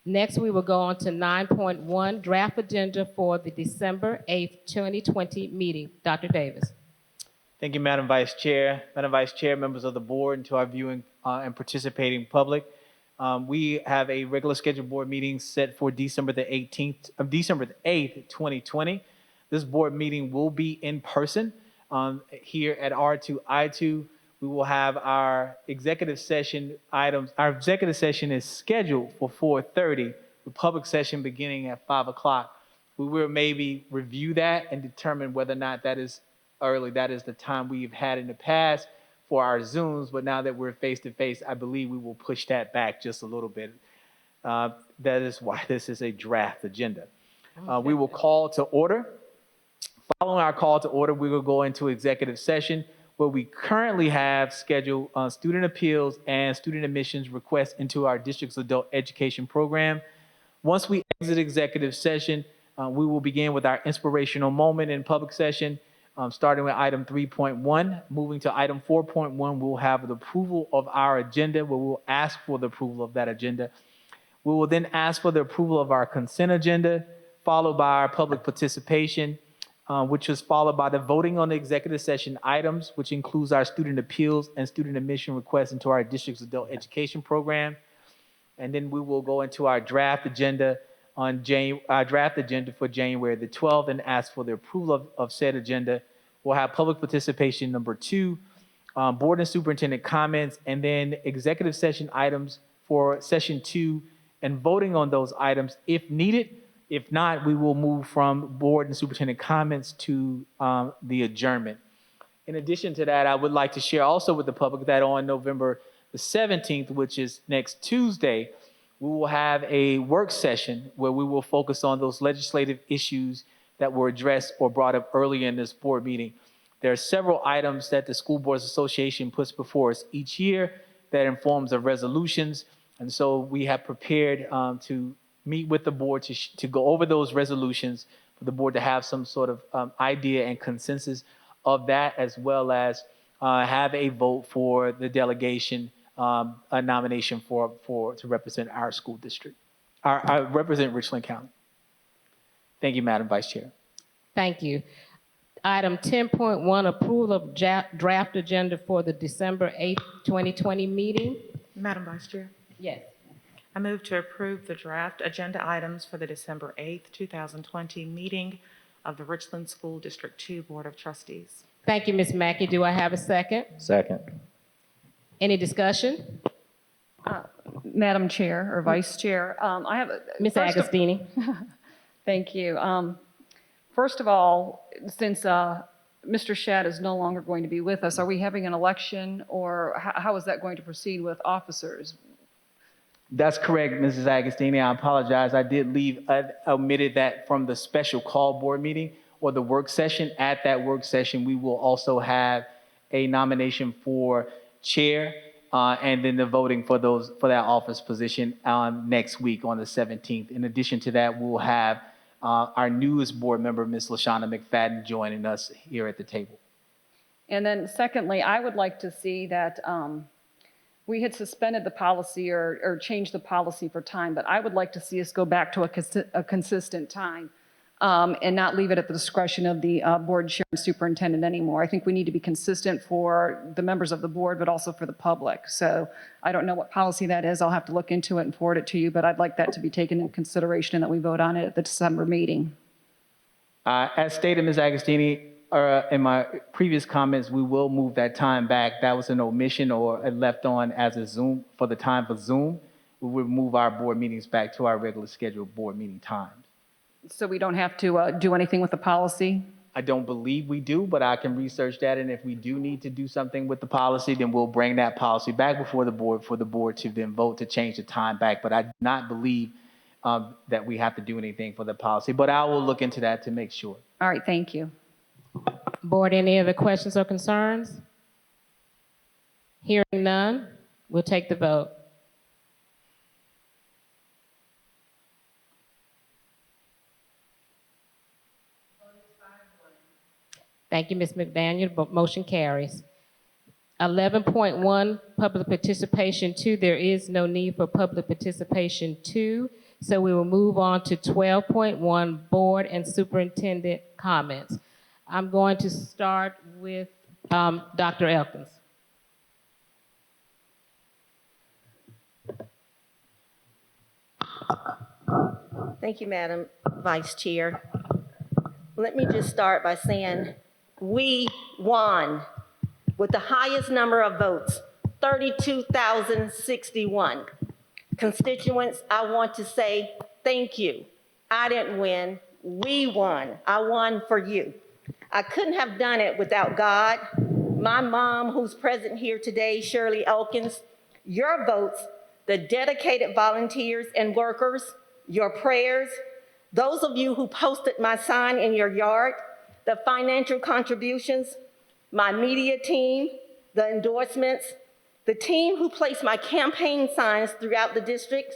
Next, we will go on to 9.1, draft agenda for the December 8th, 2020 meeting. Dr. Davis. Thank you, Madam Vice Chair. Madam Vice Chair, members of the board, and to our viewing and participating public. We have a regular scheduled board meeting set for December the 8th, 2020. This board meeting will be in person here at R2I2. We will have our executive session items. Our executive session is scheduled for 4:30, the public session beginning at 5 o'clock. We will maybe review that and determine whether or not that is early. That is the time we've had in the past for our Zooms, but now that we're face-to-face, I believe we will push that back just a little bit. That is why this is a draft agenda. We will call to order. Following our call to order, we will go into executive session where we currently have scheduled student appeals and student admissions requests into our district's adult education program. Once we exit executive session, we will begin with our inspirational moment in public session, starting with item 3.1. Moving to item 4.1, we'll have the approval of our agenda, where we'll ask for the approval of that agenda. We will then ask for the approval of our consent agenda, followed by our public participation, which is followed by the voting on the executive session items, which includes our student appeals and student admission requests into our district's adult education program. And then we will go into our draft agenda for January the 12th and ask for the approval of said agenda. We'll have public participation number 2, board and superintendent comments, and then executive session items for session 2 and voting on those items if needed. If not, we will move from board and superintendent comments to the adjournment. In addition to that, I would like to share also with the public that on November the 17th, which is next Tuesday, we will have a work session where we will focus on those legislative issues that were addressed or brought up earlier in this board meeting. There are several items that the School Boards Association puts before us each year that informs of resolutions. And so we have prepared to meet with the board to go over those resolutions, for the board to have some sort of idea and consensus of that, as well as have a vote for the delegation, a nomination to represent our school district, represent Richland County. Thank you, Madam Vice Chair. Thank you. Item 10.1, approval of draft agenda for the December 8th, 2020 meeting. Madam Vice Chair, Yes. I move to approve the draft agenda items for the December 8th, 2020 meeting of the Richland School District 2 Board of Trustees. Thank you, Ms. Mackey. Do I have a second? Second. Any discussion? Madam Chair or Vice Chair, I have Ms. Agostini. Thank you. First of all, since Mr. Shad is no longer going to be with us, are we having an election, or how is that going to proceed with officers? That's correct, Mrs. Agostini. I apologize. I omitted that from the special call board meeting or the work session. At that work session, we will also have a nomination for chair and then the voting for that office position next week on the 17th. In addition to that, we'll have our newest board member, Ms. LaShawna McFadden, joining us here at the table. And then secondly, I would like to see that we had suspended the policy or changed the policy for time, but I would like to see us go back to a consistent time and not leave it at the discretion of the board chair and superintendent anymore. I think we need to be consistent for the members of the board, but also for the public. So I don't know what policy that is. I'll have to look into it and forward it to you, but I'd like that to be taken into consideration and that we vote on it at the December meeting. As stated, Ms. Agostini, in my previous comments, we will move that time back. That was an omission or left on as a Zoom for the time for Zoom. We will move our board meetings back to our regular scheduled board meeting times. So we don't have to do anything with the policy? I don't believe we do, but I can research that. And if we do need to do something with the policy, then we'll bring that policy back before the board for the board to then vote to change the time back. But I do not believe that we have to do anything for the policy, but I will look into that to make sure. All right, thank you. Board, any other questions or concerns? Hearing none, we'll take the vote. Thank you, Ms. McDaniel. Motion carries. 11.1, public participation 2. There is no need for public participation 2. So we will move on to 12.1, board and superintendent comments. I'm going to start with Dr. Elkins. Thank you, Madam Vice Chair. Let me just start by saying we won with the highest number of votes, 32,061. Constituents, I want to say thank you. I didn't win, we won. I won for you. I couldn't have done it without God, my mom, who's present here today, Shirley Elkins, your votes, the dedicated volunteers and workers, your prayers, those of you who posted my sign in your yard, the financial contributions, my media team, the endorsements, the team who placed my campaign signs throughout the district,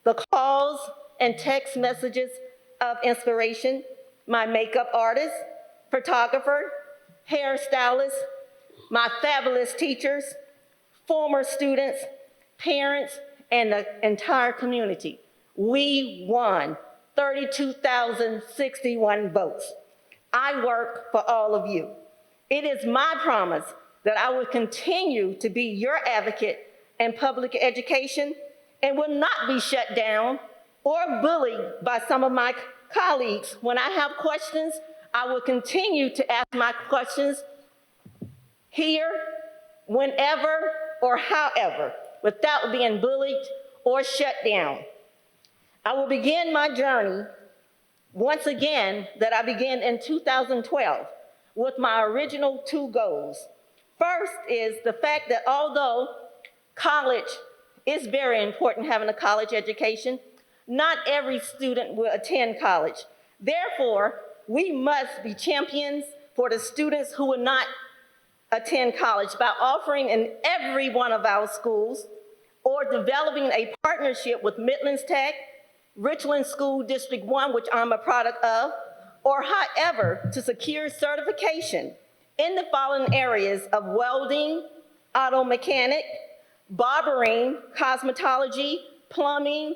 the calls and text messages of inspiration, my makeup artist, photographer, hairstylist, my fabulous teachers, former students, parents, and the entire community. We won 32,061 votes. I work for all of you. It is my promise that I will continue to be your advocate in public education and will not be shut down or bullied by some of my colleagues. When I have questions, I will continue to ask my questions here, whenever, or however, without being bullied or shut down. I will begin my journey once again that I began in 2012 with my original 2 goals. First is the fact that although college is very important, having a college education, not every student will attend college. Therefore, we must be champions for the students who will not attend college by offering in every one of our schools or developing a partnership with Midlands Tech, Richland School District 1, which I'm a product of, or however, to secure certification in the following areas of welding, auto mechanic, barbering, cosmetology, plumbing,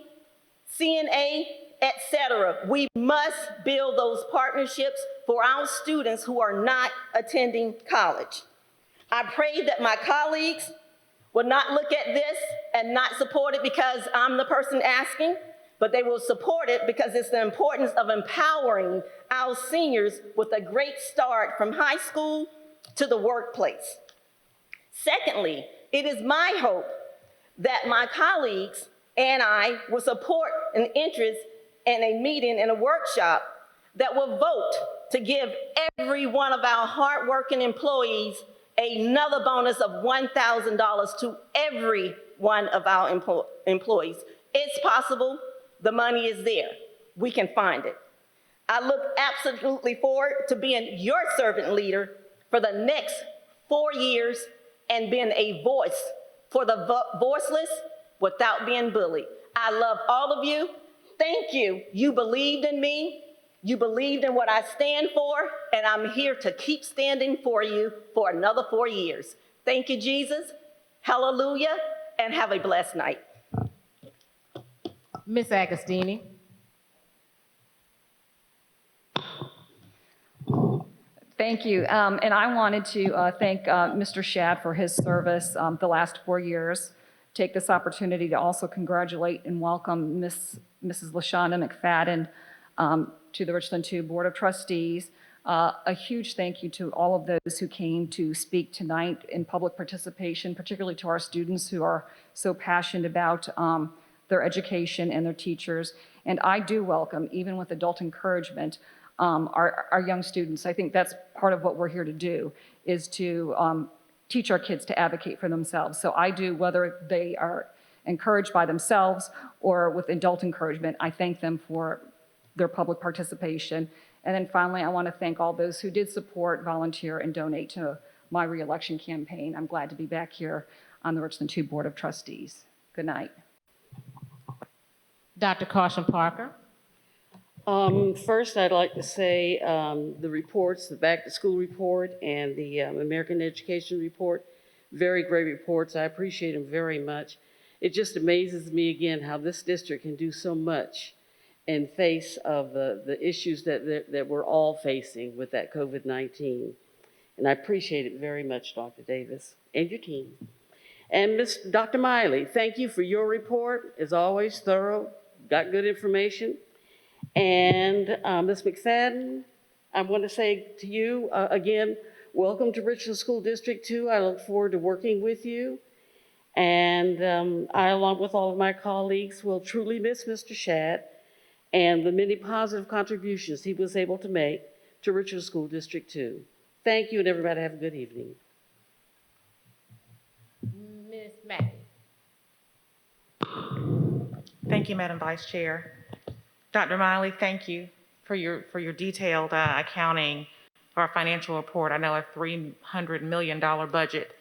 CNA, etc. We must build those partnerships for our students who are not attending college. I pray that my colleagues will not look at this and not support it because I'm the person asking, but they will support it because it's the importance of empowering our seniors with a great start from high school to the workplace. Secondly, it is my hope that my colleagues and I will support an interest in a meeting and a workshop that will vote to give every one of our hardworking employees another bonus of $1,000 to every one of our employees. It's possible. The money is there. We can find it. I look absolutely forward to being your servant leader for the next 4 years and being a voice for the voiceless without being bullied. I love all of you. Thank you. You believed in me. You believed in what I stand for, and I'm here to keep standing for you for another 4 years. Thank you, Jesus. Hallelujah, and have a blessed night. Ms. Agostini. Thank you. And I wanted to thank Mr. Shad for his service the last 4 years. Take this opportunity to also congratulate and welcome Mrs. LaShonda McFadden to the Richland 2 Board of Trustees. A huge thank you to all of those who came to speak tonight in public participation, particularly to our students who are so passionate about their education and their teachers. And I do welcome, even with adult encouragement, our young students. I think that's part of what we're here to do, is to teach our kids to advocate for themselves. So I do, whether they are encouraged by themselves or with adult encouragement, I thank them for their public participation. And then finally, I want to thank all those who did support, volunteer, and donate to my reelection campaign. I'm glad to be back here on the Richland 2 Board of Trustees. Good night. Dr. Caution Parker. First, I'd like to say the reports, the back to school report and the American Education report, very great reports. I appreciate them very much. It just amazes me again how this district can do so much in face of the issues that we're all facing with that COVID-19. And I appreciate it very much, Dr. Davis, and your team. And Dr. Miley, thank you for your report. As always, thorough, got good information. And Ms. McFadden, I want to say to you, again, welcome to Richland School District 2. I look forward to working with you. And I, along with all of my colleagues, will truly miss Mr. Shad and the many positive contributions he was able to make to Richland School District 2. Thank you, and everybody have a good evening. Ms. Mackey. Thank you, Madam Vice Chair. Dr. Miley, thank you for your detailed accounting for our financial report. I know a $300 million budget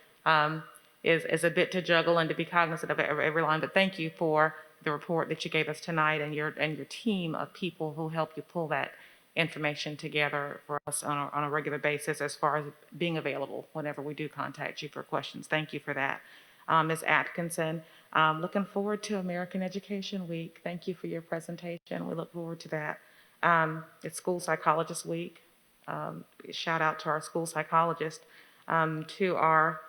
is a bit to juggle and to be cognizant of every line, but thank you for the report that you gave us tonight and your team of people who helped you pull that information together for us on a regular basis as far as being available whenever we do contact you for questions. Thank you for that. Ms. Atkinson, looking forward to American Education Week. Thank you for your presentation. We look forward to that. It's School Psychologist Week. Shout out to our school psychologist, to our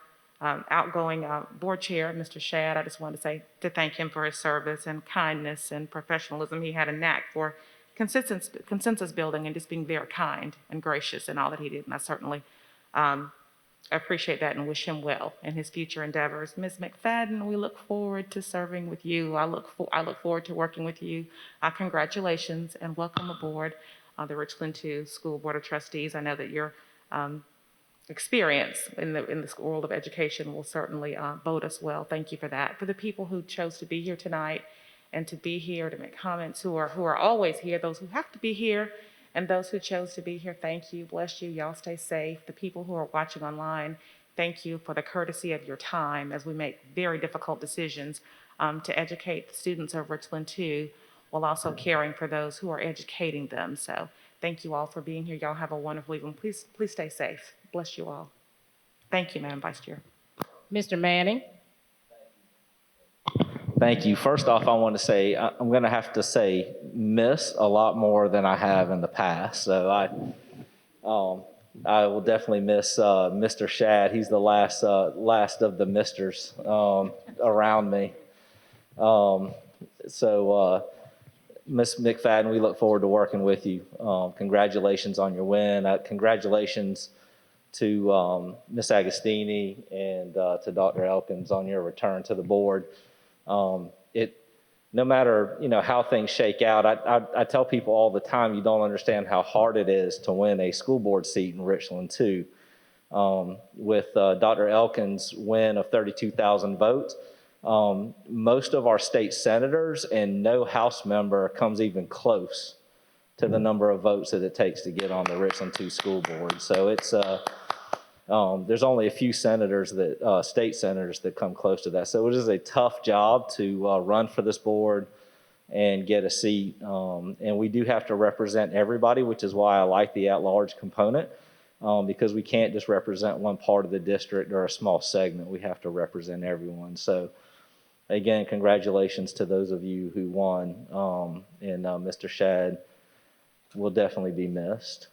outgoing board chair, Mr. Shad. I just wanted to thank him for his service and kindness and professionalism. He had a knack for consensus building and just being very kind and gracious in all that he did. And I certainly appreciate that and wish him well in his future endeavors. Ms. McFadden, we look forward to serving with you. I look forward to working with you. Congratulations and welcome aboard the Richland 2 School Board of Trustees. I know that your experience in the world of education will certainly bode us well. Thank you for that. For the people who chose to be here tonight and to be here to make comments, who are always here, those who have to be here, and those who chose to be here, thank you. Bless you. Y'all stay safe. The people who are watching online, thank you for the courtesy of your time as we make very difficult decisions to educate the students of Richland 2 while also caring for those who are educating them. So thank you all for being here. Y'all have a wonderful evening. Please stay safe. Bless you all. Thank you, Madam Vice Chair. Mr. Manning. Thank you. First off, I want to say I'm going to have to say miss a lot more than I have in the past. So I will definitely miss Mr. Shad. He's the last of the misters around me. Ms. McFadden, we look forward to working with you. Congratulations on your win. Congratulations to Ms. Agostini and to Dr. Elkins on your return to the board. No matter how things shake out, I tell people all the time, you don't understand how hard it is to win a school board seat in Richland 2. With Dr. Elkins' win of 32,000 votes, most of our state senators and no House member comes even close to the number of votes that it takes to get on the Richland 2 school board. So it's there's only a few senators state senators that come close to that. So it is a tough job to run for this board and get a seat. And we do have to represent everybody, which is why I like the at-large component, because we can't just represent one part of the district or a small segment. We have to represent everyone. So again, congratulations to those of you who won. And Mr. Shad will definitely be missed.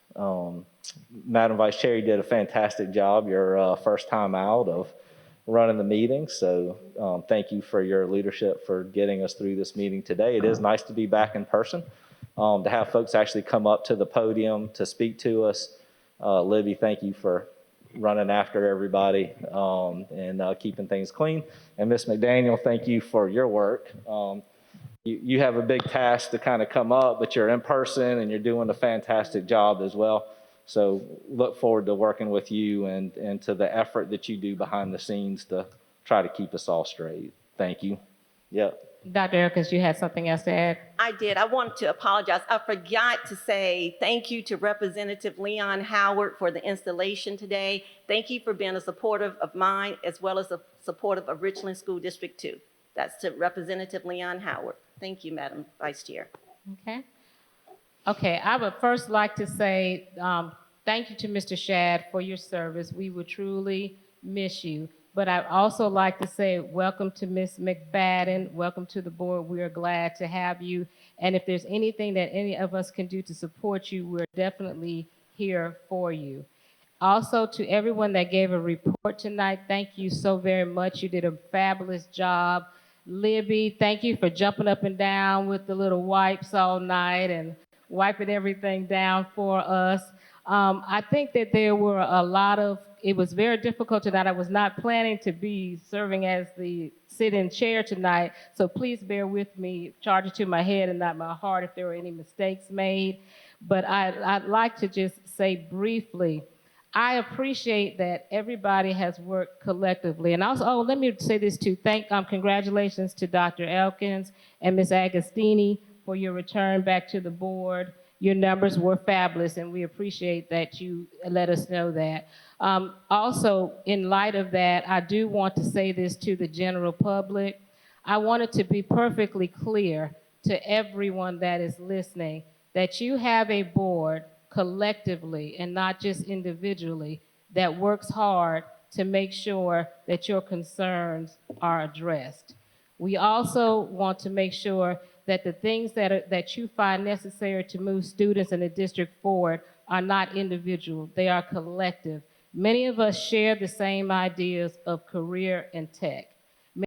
Madam Vice Chair, you did a fantastic job your first time out of running the meeting. So thank you for your leadership for getting us through this meeting today. It is nice to be back in person, to have folks actually come up to the podium to speak to us. Libby, thank you for running after everybody and keeping things clean. And Ms. McDaniel, thank you for your work. You have a big task to kind of come up, but you're in person and you're doing a fantastic job as well. So look forward to working with you and to the effort that you do behind the scenes to try to keep us all straight. Thank you. Yep. Dr. Elkins, you had something else to add? I did. I wanted to apologize. I forgot to say thank you to Representative Leon Howard for the installation today. Thank you for being a supporter of mine as well as a supporter of Richland School District 2. That's to Representative Leon Howard. Thank you, Madam Vice Chair. Okay, I would first like to say thank you to Mr. Shad for your service. We will truly miss you. But I'd also like to say welcome to Ms. McFadden. Welcome to the board. We are glad to have you. And if there's anything that any of us can do to support you, we're definitely here for you. Also, to everyone that gave a report tonight, thank you so very much. You did a fabulous job. Libby, thank you for jumping up and down with the little wipes all night and wiping everything down for us. I think that there were a lot of, it was very difficult tonight. I was not planning to be serving as the sit-in chair tonight, so please bear with me, charge it to my head and not my heart if there were any mistakes made. But I'd like to just say briefly, I appreciate that everybody has worked collectively. And also, oh, let me say this too. Congratulations to Dr. Elkins and Ms. Agostini for your return back to the board. Your numbers were fabulous, and we appreciate that you let us know that. Also, in light of that, I do want to say this to the general public. I want it to be perfectly clear to everyone that is listening that you have a board collectively and not just individually that works hard to make sure that your concerns are addressed. We also want to make sure that the things that you find necessary to move students in the district forward are not individual, they are collective. Many of us share the same ideas of career and tech.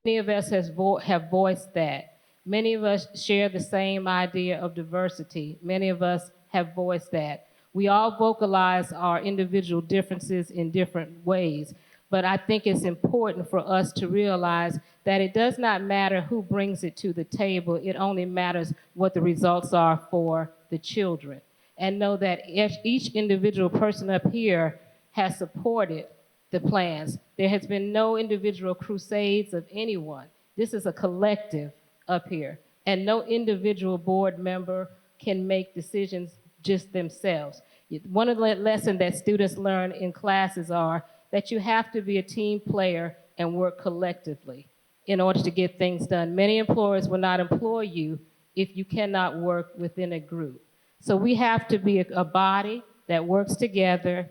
Many of us have voiced that. Many of us share the same idea of diversity. Many of us have voiced that. We all vocalize our individual differences in different ways, but I think it's important for us to realize that it does not matter who brings it to the table. It only matters what the results are for the children. And know that if each individual person up here has supported the plans. There has been no individual crusades of anyone. This is a collective up here, and no individual board member can make decisions just themselves. One of the lessons that students learn in classes are that you have to be a team player and work collectively in order to get things done. Many employers will not employ you if you cannot work within a group. So we have to be a body that works together,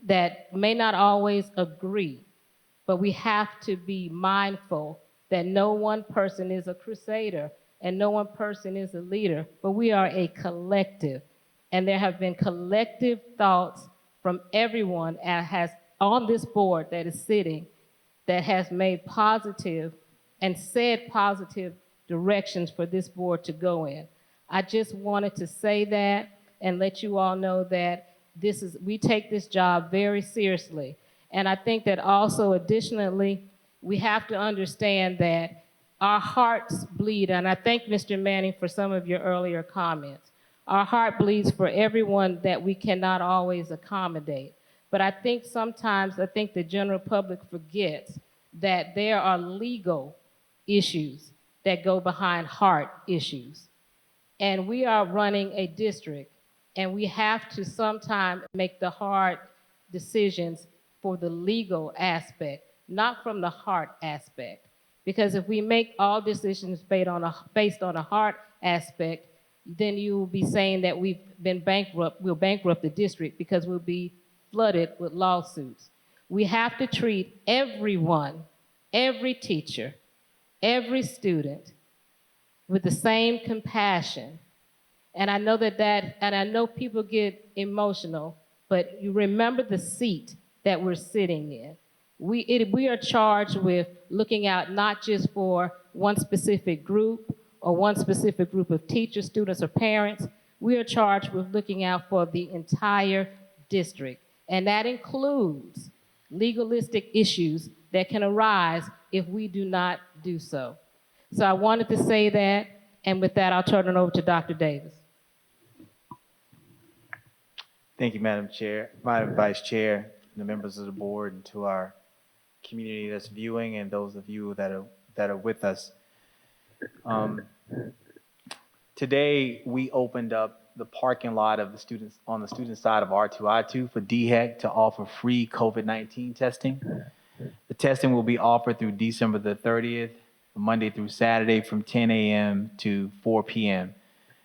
that may not always agree, but we have to be mindful that no one person is a crusader and no one person is a leader, but we are a collective. And there have been collective thoughts from everyone on this board that is sitting that has made positive and said positive directions for this board to go in. I just wanted to say that and let you all know that we take this job very seriously. And I think that also additionally, we have to understand that our hearts bleed, and I thank Mr. Manning for some of your earlier comments. Our heart bleeds for everyone that we cannot always accommodate. But I think sometimes, the general public forgets that there are legal issues that go behind heart issues. And we are running a district, and we have to sometimes make the hard decisions for the legal aspect, not from the heart aspect. Because if we make all decisions based on a heart aspect, then you will be saying that we'll bankrupt the district because we'll be flooded with lawsuits. We have to treat everyone, every teacher, every student with the same compassion. And I know and I know people get emotional, but you remember the seat that we're sitting in. We are charged with looking out not just for one specific group or one specific group of teachers, students, or parents. We are charged with looking out for the entire district. And that includes legalistic issues that can arise if we do not do so. So I wanted to say that, and with that, I'll turn it over to Dr. Davis. Thank you, Madam Vice Chair, the members of the board, and to our community that's viewing and those of you that are with us. Today, we opened up the parking lot of the students on the student side of R2I2 for DHEC to offer free COVID-19 testing. The testing will be offered through December the 30th, Monday through Saturday from 10 a.m. to 4 p.m.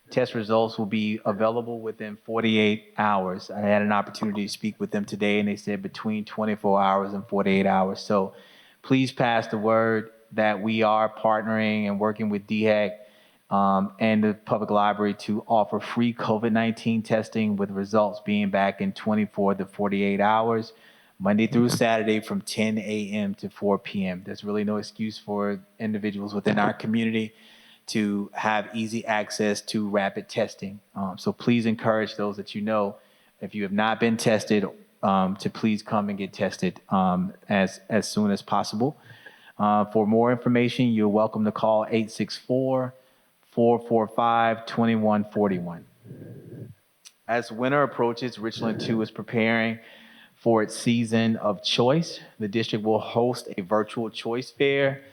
Test results will be available within 48 hours. I had an opportunity to speak with them today, and they said between 24 hours and 48 hours. So please pass the word that we are partnering and working with DHEC and the public library to offer free COVID-19 testing with results being back in 24 to 48 hours. Monday through Saturday from 10 a.m. to 4 p.m. There's really no excuse for individuals within our community to have easy access to rapid testing. So please encourage those that you know, if you have not been tested, to please come and get tested as soon as possible. For more information, you're welcome to call 864-445-2141. As winter approaches, Richland 2 is preparing for its season of choice. The district will host a virtual choice fair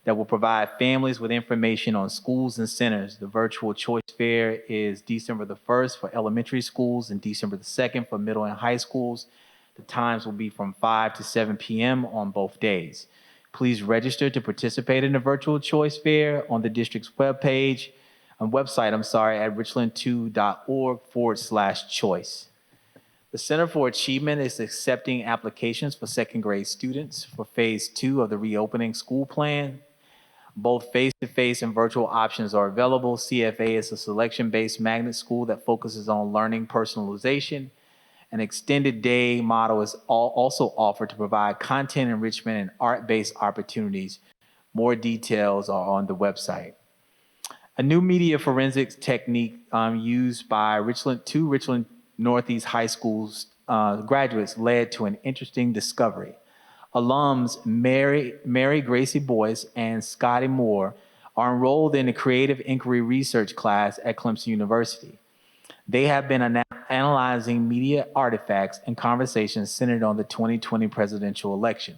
that will provide families with information on schools and centers. The virtual choice fair is December the 1st for elementary schools and December the 2nd for middle and high schools. The times will be from 5 to 7 p.m. on both days. Please register to participate in the virtual choice fair on the district's website at richland2.org/choice. The Center for Achievement is accepting applications for second grade students for phase 2 of the reopening school plan. Both face-to-face and virtual options are available. CFA is a selection-based magnet school that focuses on learning personalization. An extended day model is also offered to provide content enrichment and art-based opportunities. More details are on the website. A new media forensics technique used by Richland Northeast High School's graduates led to an interesting discovery. Alums Mary Gracie Boyce and Scotty Moore are enrolled in the Creative Inquiry Research class at Clemson University. They have been analyzing media artifacts and conversations centered on the 2020 presidential election.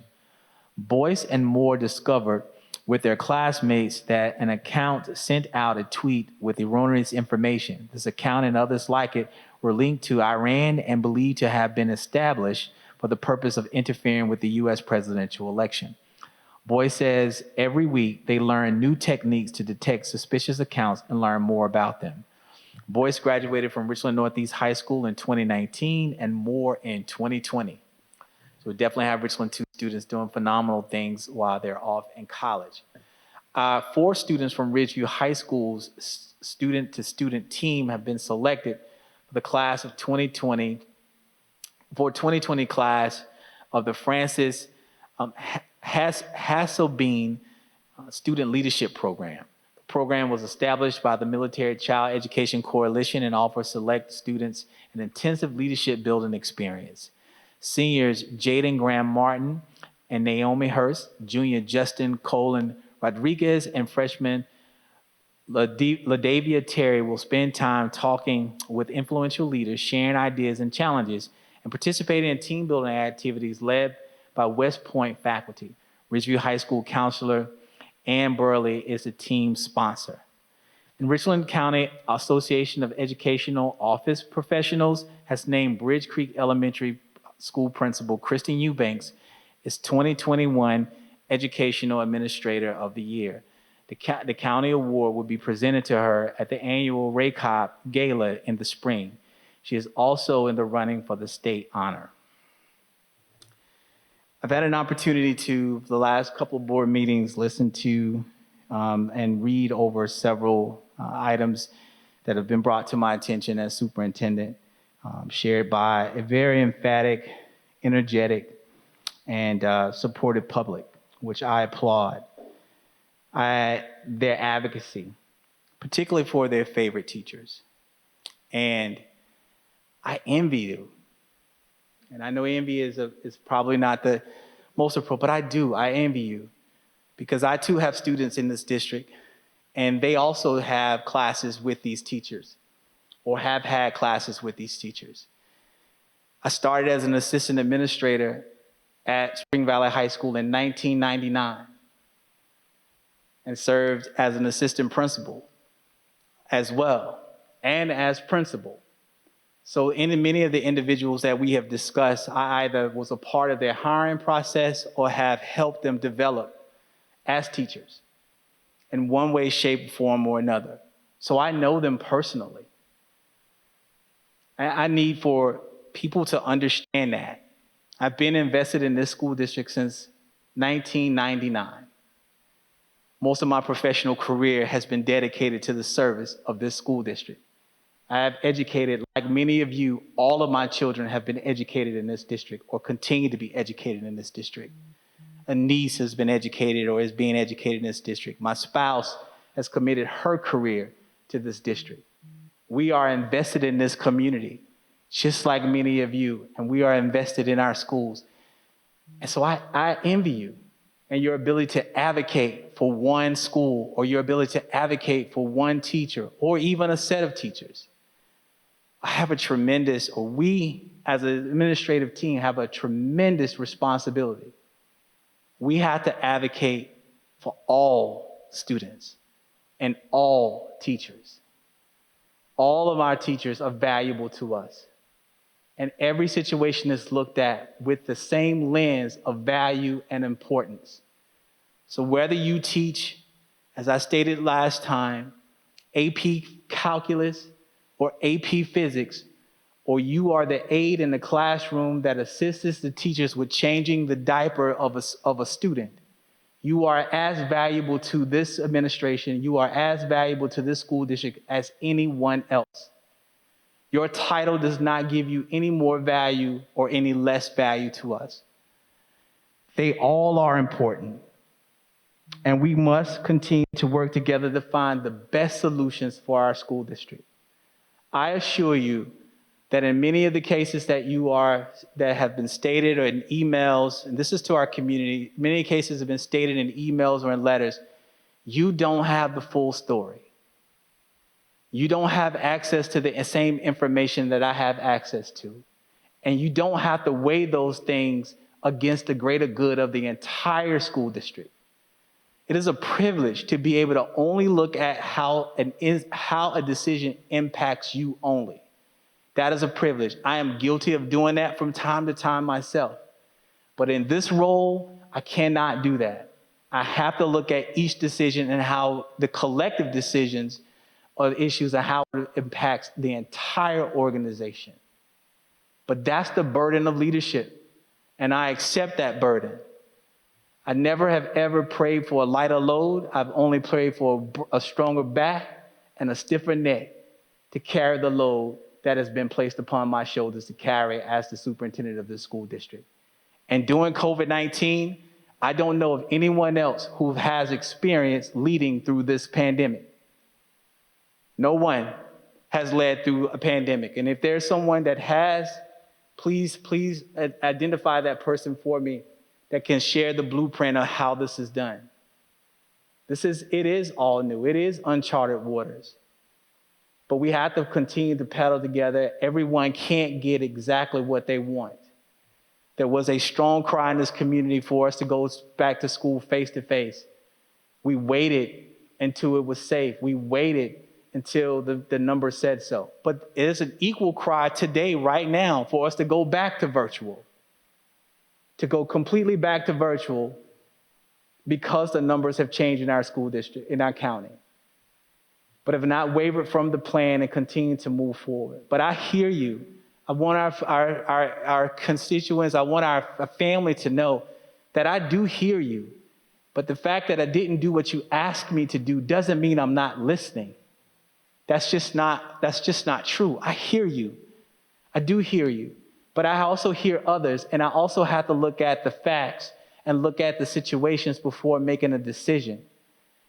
Boyce and Moore discovered with their classmates that an account sent out a tweet with erroneous information. This account and others like it were linked to Iran and believed to have been established for the purpose of interfering with the U.S. presidential election. Boyce says every week they learn new techniques to detect suspicious accounts and learn more about them. Boyce graduated from Richland Northeast High School in 2019 and Moore in 2020. So we definitely have Richland 2 students doing phenomenal things while they're off in college. 4 students from Ridgeview High School's student-to-student team have been selected for the class of 2020 class of the Francis Hasselbean Student Leadership Program. The program was established by the Military Child Education Coalition and offers select students an intensive leadership building experience. Seniors Jaden Graham Martin and Naomi Hurst, junior Justin Colin Rodriguez, and freshman LaDavia Terry will spend time talking with influential leaders, sharing ideas and challenges, and participating in team building activities led by West Point faculty. Ridgeview High School counselor Ann Burley is the team sponsor. And Richland County Association of Educational Office Professionals has named Bridge Creek Elementary School Principal Kristen Eubanks as 2021 Educational Administrator of the Year. The county award will be presented to her at the annual RACOP Gala in the spring. She is also in the running for the state honor. I've had an opportunity to, the last couple of board meetings, listen to and read over several items that have been brought to my attention as superintendent, shared by a very emphatic, energetic, and supportive public, which I applaud. Their advocacy, particularly for their favorite teachers. And I envy you. And I know envy is probably not the most appropriate, but I envy you, because I too have students in this district, and they also have classes with these teachers, or have had classes with these teachers. I started as an assistant administrator at Spring Valley High School in 1999 and served as an assistant principal as well, and as principal. So in many of the individuals that we have discussed, I either was a part of their hiring process or have helped them develop as teachers in one way, shape, form, or another. So I know them personally. I need for people to understand that. I've been invested in this school district since 1999. Most of my professional career has been dedicated to the service of this school district. I have educated, like many of you, all of my children have been educated in this district or continue to be educated in this district. A niece has been educated or is being educated in this district. My spouse has committed her career to this district. We are invested in this community, just like many of you, and we are invested in our schools. And so I envy you and your ability to advocate for one school or your ability to advocate for one teacher or even a set of teachers. I have a tremendous, or we as an administrative team have a tremendous responsibility. We have to advocate for all students and all teachers. All of our teachers are valuable to us. And every situation is looked at with the same lens of value and importance. So whether you teach, as I stated last time, AP Calculus or AP Physics, or you are the aide in the classroom that assists the teachers with changing the diaper of a student, you are as valuable to this administration, you are as valuable to this school district as anyone else. Your title does not give you any more value or any less value to us. They all are important. And we must continue to work together to find the best solutions for our school district. I assure you that in many of the cases that have been stated or in emails, and this is to our community, many cases have been stated in emails or in letters, you don't have the full story. You don't have access to the same information that I have access to. And you don't have to weigh those things against the greater good of the entire school district. It is a privilege to be able to only look at how a decision impacts you only. That is a privilege. I am guilty of doing that from time to time myself. But in this role, I cannot do that. I have to look at each decision and how the collective decisions or the issues and how it impacts the entire organization. But that's the burden of leadership, and I accept that burden. I never have ever prayed for a lighter load. I've only prayed for a stronger back and a stiffer neck to carry the load that has been placed upon my shoulders to carry as the superintendent of this school district. And during COVID-19, I don't know of anyone else who has experience leading through this pandemic. No one has led through a pandemic. And if there's someone that has, please identify that person for me that can share the blueprint of how this is done. It is all new. It is uncharted waters. But we have to continue to paddle together. Everyone can't get exactly what they want. There was a strong cry in this community for us to go back to school face to face. We waited until it was safe. We waited until the number said so. But it is an equal cry today, right now, for us to go back to virtual, to go completely back to virtual because the numbers have changed in our school district, in our county. But have not wavered from the plan and continue to move forward. But I hear you. I want our constituents, I want our family to know that I do hear you. But the fact that I didn't do what you asked me to do doesn't mean I'm not listening. That's just not true. I hear you. I do hear you. But I also hear others, and I also have to look at the facts and look at the situations before making a decision.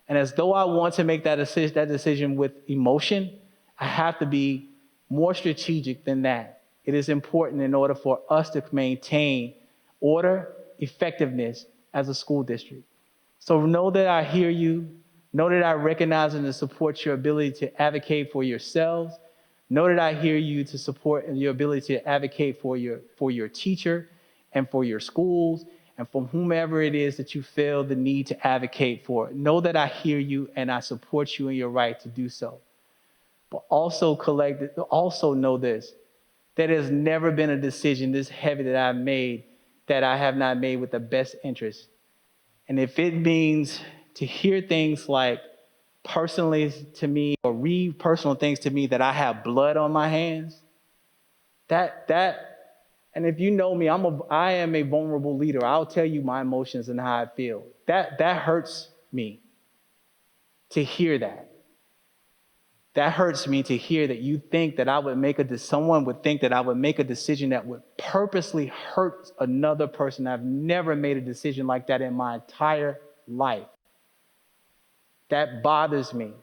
And as though I want to make that decision with emotion, I have to be more strategic than that. It is important in order for us to maintain order, effectiveness as a school district. So know that I hear you. Know that I recognize and support your ability to advocate for yourselves. Know that I hear you to support your ability to advocate for your teacher and for your schools and for whomever it is that you feel the need to advocate for. Know that I hear you and I support you in your right to do so. But also know this, that there's never been a decision this heavy that I've made that I have not made with the best interest. And if it means to hear things like personally to me or read personal things to me that I have blood on my hands, and if you know me, I am a vulnerable leader. I'll tell you my emotions and how I feel. That hurts me to hear that. That hurts me to hear that you think that someone would think that I would make a decision that would purposely hurt another person. I've never made a decision like that in my entire life. That bothers me.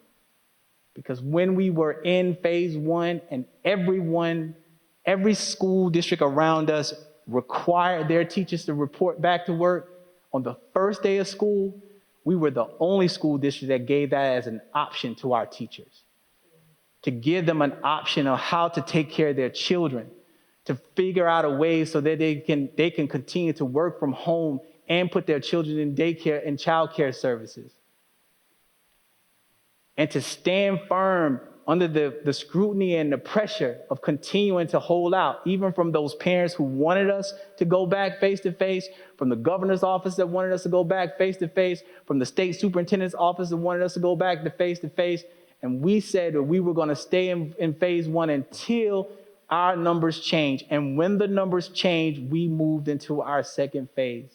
Because when we were in phase one and every school district around us required their teachers to report back to work on the first day of school, we were the only school district that gave that as an option to our teachers. To give them an option of how to take care of their children, to figure out a way so that they can continue to work from home and put their children in daycare and childcare services. And to stand firm under the scrutiny and the pressure of continuing to hold out, even from those parents who wanted us to go back face-to-face, from the governor's office that wanted us to go back face-to-face, from the state superintendent's office that wanted us to go back to face-to-face. And we said that we were going to stay in phase one until our numbers change. And when the numbers changed, we moved into our second phase.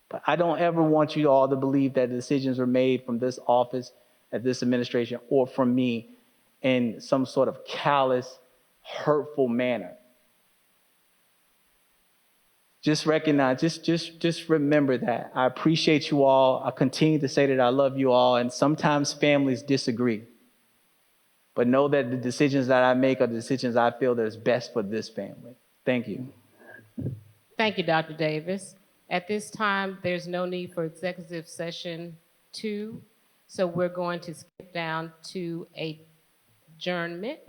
But I don't ever want you all to believe that decisions were made from this office, at this administration, or from me in some sort of callous, hurtful manner. Just recognize, just remember that. I appreciate you all. I continue to say that I love you all, and sometimes families disagree. But know that the decisions that I make are the decisions I feel that is best for this family. Thank you. Thank you, Dr. Davis. At this time, there's no need for executive session 2, so we're going to skip down to adjournment.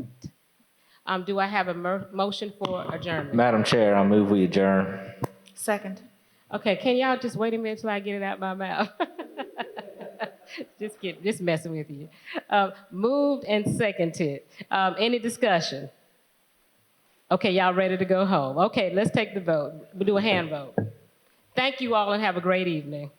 Do I have a motion for adjournment? Madam Chair, I move we adjourn. Second. Okay, can y'all just wait a minute till I get it out of my mouth? Just messing with you. Moved and seconded. Any discussion? Okay, y'all ready to go home? Okay, let's take the vote. We'll do a hand vote. Thank you all and have a great evening.